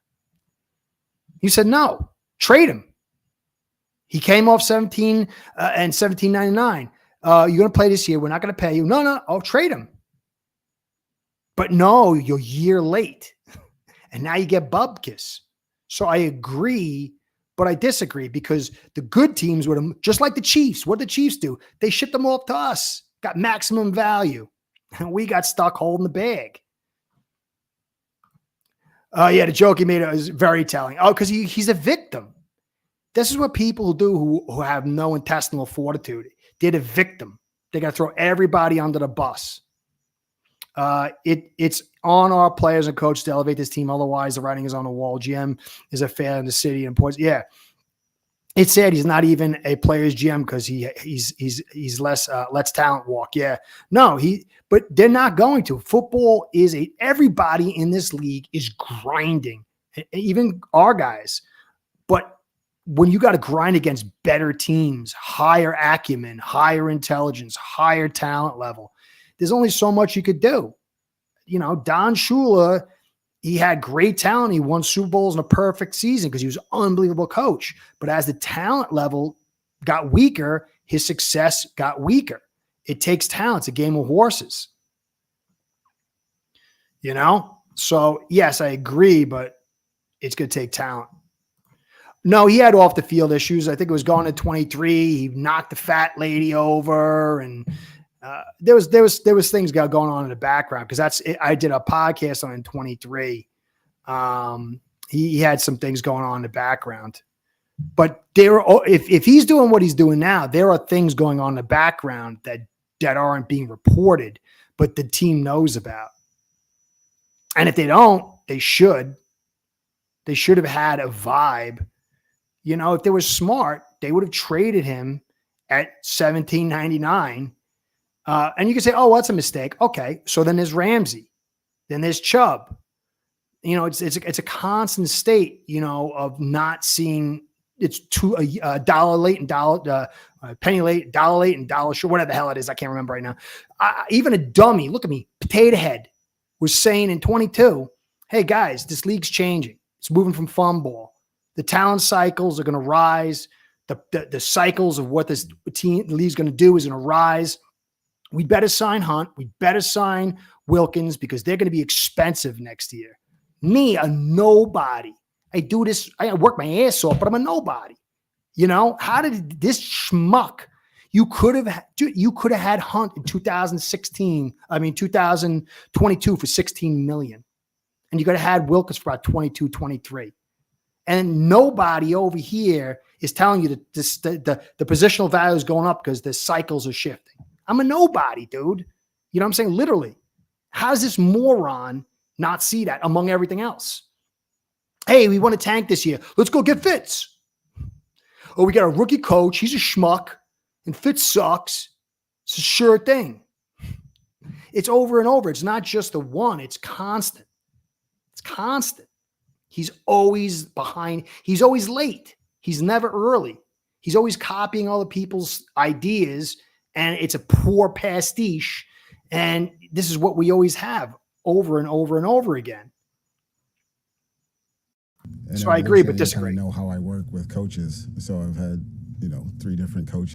You said, no, trade him. He came off 17 and $17.99. You're going to play this year. We're not going to pay you. No, I'll trade him. But no, you're a year late. And now you get bubkiss. So I agree, but I disagree because the good teams would have, just like the Chiefs, what did the Chiefs do? They shipped them off to us, got maximum value. And we got stuck holding the bag. Yeah, the joke he made was very telling. Oh, because he's a victim. This is what people do who have no intestinal fortitude. They're the victim. They got to throw everybody under the bus. It's on our players and coach to elevate this team. Otherwise, the writing is on the wall. GM is a fan in the city and points. Yeah, it's sad he's not even a player's GM because he's lets talent walk. Yeah, no, but they're not going to. Football is everybody in this league is grinding, even our guys. But when you got to grind against better teams, higher acumen, higher intelligence, higher talent level, there's only so much you could do. Don Shula, he had great talent. He won Super Bowls in a perfect season because he was an unbelievable coach. But as the talent level got weaker, his success got weaker. It takes talent. It's a game of horses. So yes, I agree, but it's going to take talent. No, he had off the field issues. I think it was going to 23. He knocked the fat lady over, and there was things going on in the background because I did a podcast on in 23. He had some things going on in the background, but if he's doing what he's doing now, there are things going on in the background that aren't being reported, but the team knows about. And if they don't, they should have had a vibe You know, if they were smart, they would have traded him at $17.99. And you can say, oh, that's a mistake. Okay. So then there's Ramsey. Then there's Chubb. You know, it's a constant state, you know, of not seeing it's a dollar late and penny late, dollar late and dollar short, whatever the hell it is. I can't remember right now. Even a dummy, look at me, Potato Head was saying in 22, hey guys, this league's changing. It's moving from fun ball. The talent cycles are going to rise. The cycles of what this league's going to do is going to rise. We better sign Hunt. We better sign Wilkins because they're going to be expensive next year. Me, a nobody. I do this. I work my ass off, but I'm a nobody. You know, how did this schmuck? You could have had Hunt in 2022 for 16 million. And you could have had Wilkins for about 22, 23. And nobody over here is telling you that the positional value is going up because the cycles are shifting. I'm a nobody, dude. You know what I'm saying? Literally. How does this moron not see that among everything else? Hey, we want to tank this year. Let's go get Fitz. Oh, we got a rookie coach. He's a schmuck. And Fitz sucks. It's a sure thing. It's over and over. It's not just the one. It's constant. It's constant. He's always behind. He's always late. He's never early. He's always copying other people's ideas, and it's a poor pastiche. And this is what we always have over and over and over again. And so I agree, but I disagree. know how I work with coaches. So I've had, 3 different coaches.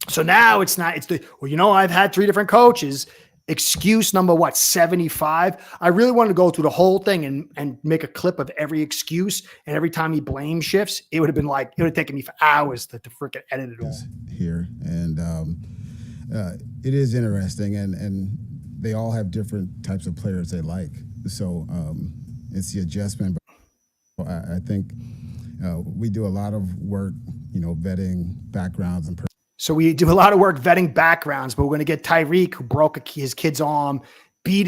So now it's I've had 3 different coaches. Excuse number 75. I really wanted to go through the whole thing and make a clip of every excuse, and every time he blame shifts, it would have taken me for hours to freaking edit it all. Here. And it is interesting, and they all have different types of players they like. So it's the adjustment. But I think we do a lot of work, vetting backgrounds and. So we do a lot of work vetting backgrounds, but we're going to get Tyreek, who broke his kid's arm,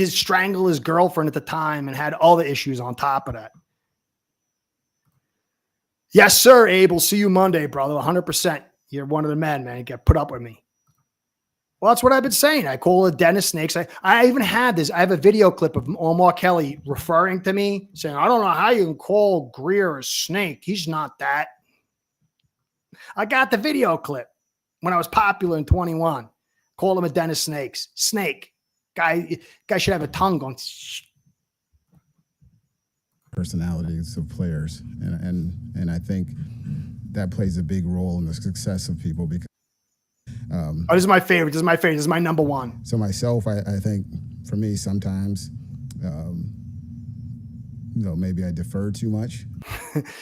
strangled his girlfriend at the time, and had all the issues on top of that. Yes, sir, Abe. We'll see you Monday, brother. 100%. You're one of the men, man. You got put up with me. Well, that's what I've been saying. I call it dentist snakes. I even had this. I have a video clip of Omar Kelly referring to me, saying, I don't know how you can call Greer a snake. He's not that. I got the video clip. When I was popular in 21, call him a den of snakes. Snake. Guy should have a tongue going. Personalities of players. And I think that plays a big role in the success of people because this is my favorite. This is my number one. So myself, I think for me, sometimes maybe I defer too much.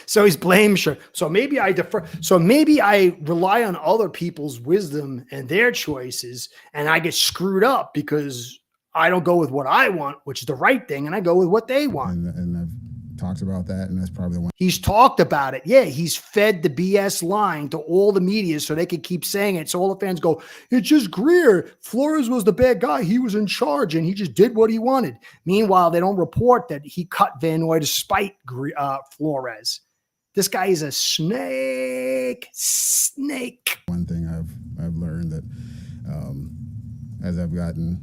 So he's blame sure. So maybe I defer. So maybe I rely on other people's wisdom and their choices, and I get screwed up because I don't go with what I want, which is the right thing, and I go with what they want. And I've talked about that, and that's probably the one. He's talked about it. Yeah, he's fed the BS line to all the media so they can keep saying it. So all the fans go, it's just Greer. Flores was the bad guy. He was in charge, and he just did what he wanted. Meanwhile, they don't report that he cut Van Noy to spite Flores. This guy is a snake. Snake. One thing I've learned that as I've gotten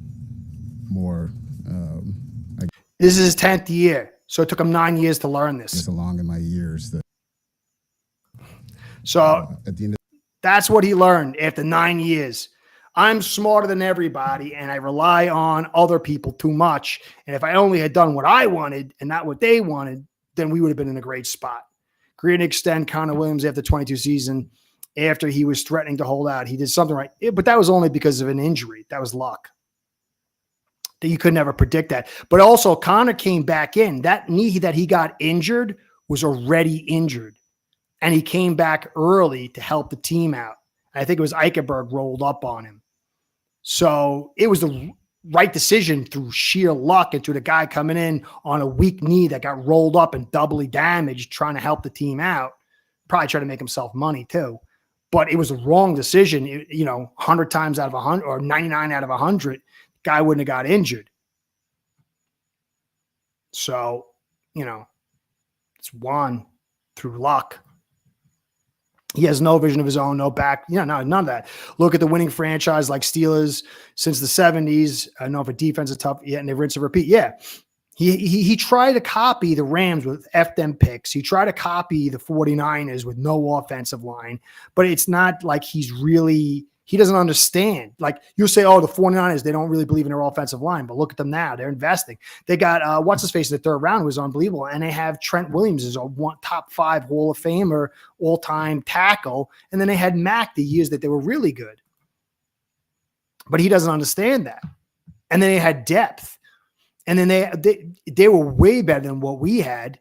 more, this is his 10th year. So it took him 9 years to learn this. Just along in my years. So at the end that's what he learned after 9 years. I'm smarter than everybody, and I rely on other people too much. And if I only had done what I wanted and not what they wanted, then we would have been in a great spot. Greer to extend Connor Williams after 22 season after he was threatening to hold out. He did something right, but that was only because of an injury. That was luck. That you could never predict that. But also, Connor came back in. That knee that he got injured was already injured. And he came back early to help the team out. I think it was Eichenberg rolled up on him. So it was the right decision through sheer luck and through the guy coming in on a weak knee that got rolled up and doubly damaged trying to help the team out. Probably trying to make himself money too. But it was the wrong decision. 100 times out of 100 or 99 out of 100. Guy wouldn't have got injured. So, it's won through luck. He has no vision of his own, no back. No, none of that. Look at the winning franchise like Steelers since the 70s. I know if a defense is tough, and they rinse and repeat. Yeah. He tried to copy the Rams with F them picks. He tried to copy the 49ers with no offensive line, but it's not like he doesn't understand. Like you say, oh, the 49ers, they don't really believe in their offensive line, but look at them now. They're investing. They got what's his face in the third round was unbelievable. And they have Trent Williams as a top 5 Hall of Famer, all-time tackle. And then they had Mack the years that they were really good. But he doesn't understand that. And then they had depth. And then they were way better than what we had.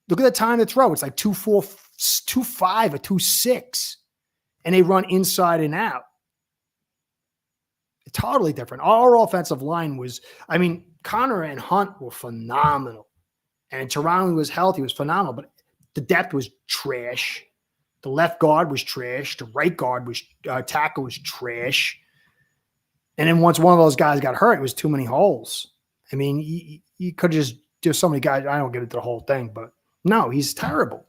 Look at the time to throw. It's like 2.4, 2.5 or 2.6. And they run inside and out. Totally different. Our offensive line was, Connor and Hunt were phenomenal. And Toronto was healthy, was phenomenal. But the depth was trash. The left guard was trash. The right guard was tackle was trash. And then once one of those guys got hurt, it was too many holes. You could just do so many guys. I don't get into the whole thing, but no, he's terrible.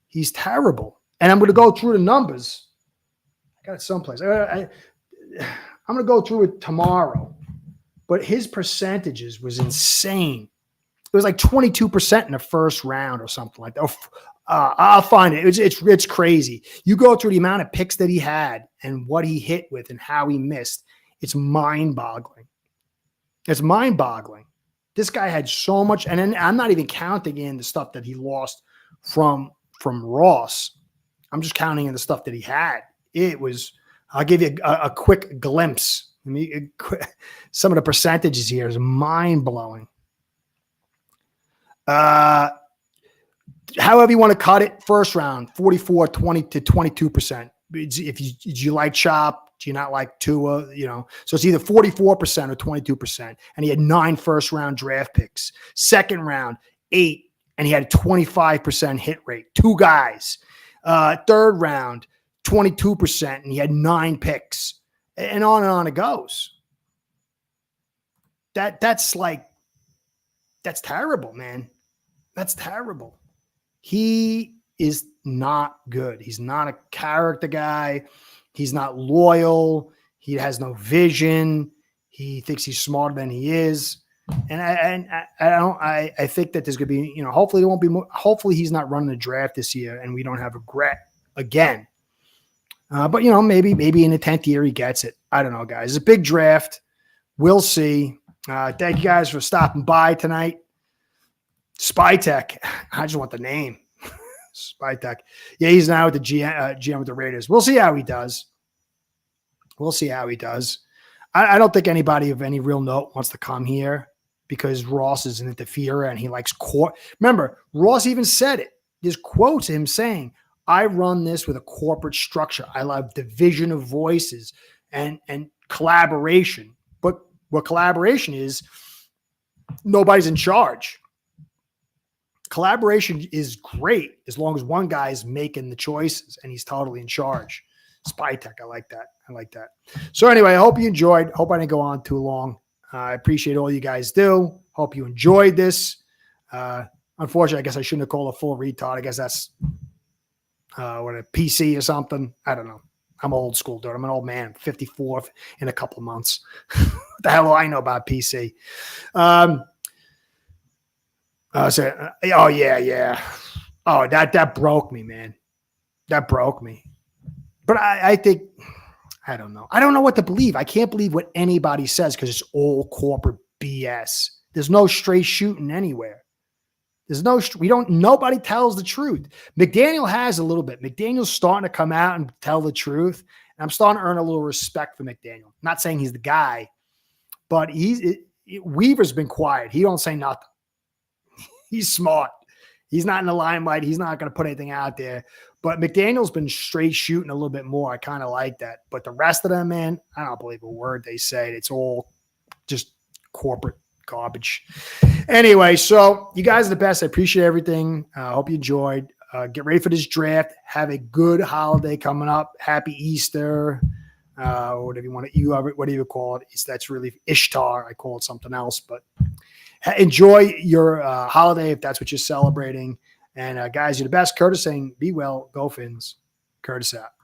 He's terrible. And I'm going to go through the numbers. I got it someplace. I'm going to go through it tomorrow, but his percentages was insane. It was like 22% in the first round or something like that. I'll find it. It's crazy. You go through the amount of picks that he had and what he hit with and how he missed. It's mind-boggling. It's mind-boggling. This guy had so much, and then I'm not even counting in the stuff that he lost from Ross. I'm just counting in the stuff that he had. It was, I'll give you a quick glimpse. Some of the percentages here is mind-blowing. However you want to cut it, first round, 44, 20 to 22%. If you like Chop, do you not like Tua? So it's either 44% or 22%. And he had 9 first-round draft picks. Second round, 8, and he had a 25% hit rate. 2 guys. Third round, 22%, and he had 9 picks. And on it goes. That's terrible, man. That's terrible. He is not good. He's not a character guy. He's not loyal. He has no vision. He thinks he's smarter than he is. And I think that there's going to be, hopefully it won't be, hopefully he's not running the draft this year and we don't have regret again. But maybe in the 10th year he gets it. I don't know, guys. It's a big draft. We'll see. Thank you guys for stopping by tonight. Spytech. I just want the name. Spytech. Yeah, he's now with the GM with the Raiders. We'll see how he does. I don't think anybody of any real note wants to come here because Ross is an interferer and he likes Remember, Ross even said it. There's quotes of him saying, I run this with a corporate structure. I love division of voices and collaboration. But what collaboration is, nobody's in charge. Collaboration is great as long as one guy is making the choices and he's totally in charge. Spytech, I like that. So anyway, I hope you enjoyed. Hope I didn't go on too long. I appreciate all you guys do. Hope you enjoyed this. Unfortunately, I guess I shouldn't have called a full retard. I guess that's a PC or something. I don't know. I'm old school, dude. I'm an old man. 54 in a couple of months. What the hell do I know about PC? Oh yeah. Oh, that broke me, man. That broke me. But I think, I don't know. I don't know what to believe. I can't believe what anybody says because it's all corporate BS. There's no straight shooting anywhere. Nobody tells the truth. McDaniel has a little bit. McDaniel's starting to come out and tell the truth. And I'm starting to earn a little respect for McDaniel. I'm not saying he's the guy, but Weaver's been quiet. He don't say nothing. He's smart. He's not in the limelight. He's not going to put anything out there. But McDaniel's been straight shooting a little bit more. I kind of like that. But the rest of them, man, I don't believe a word they say. It's all just corporate garbage. Anyway, so you guys are the best. I appreciate everything. I hope you enjoyed. Get ready for this draft. Have a good holiday coming up. Happy Easter. Whatever you want to, whatever you call it. That's really Ishtar. I call it something else, but enjoy your holiday if that's what you're celebrating. And guys, you're the best. Curtis saying, be well, go Fins. Curtis out.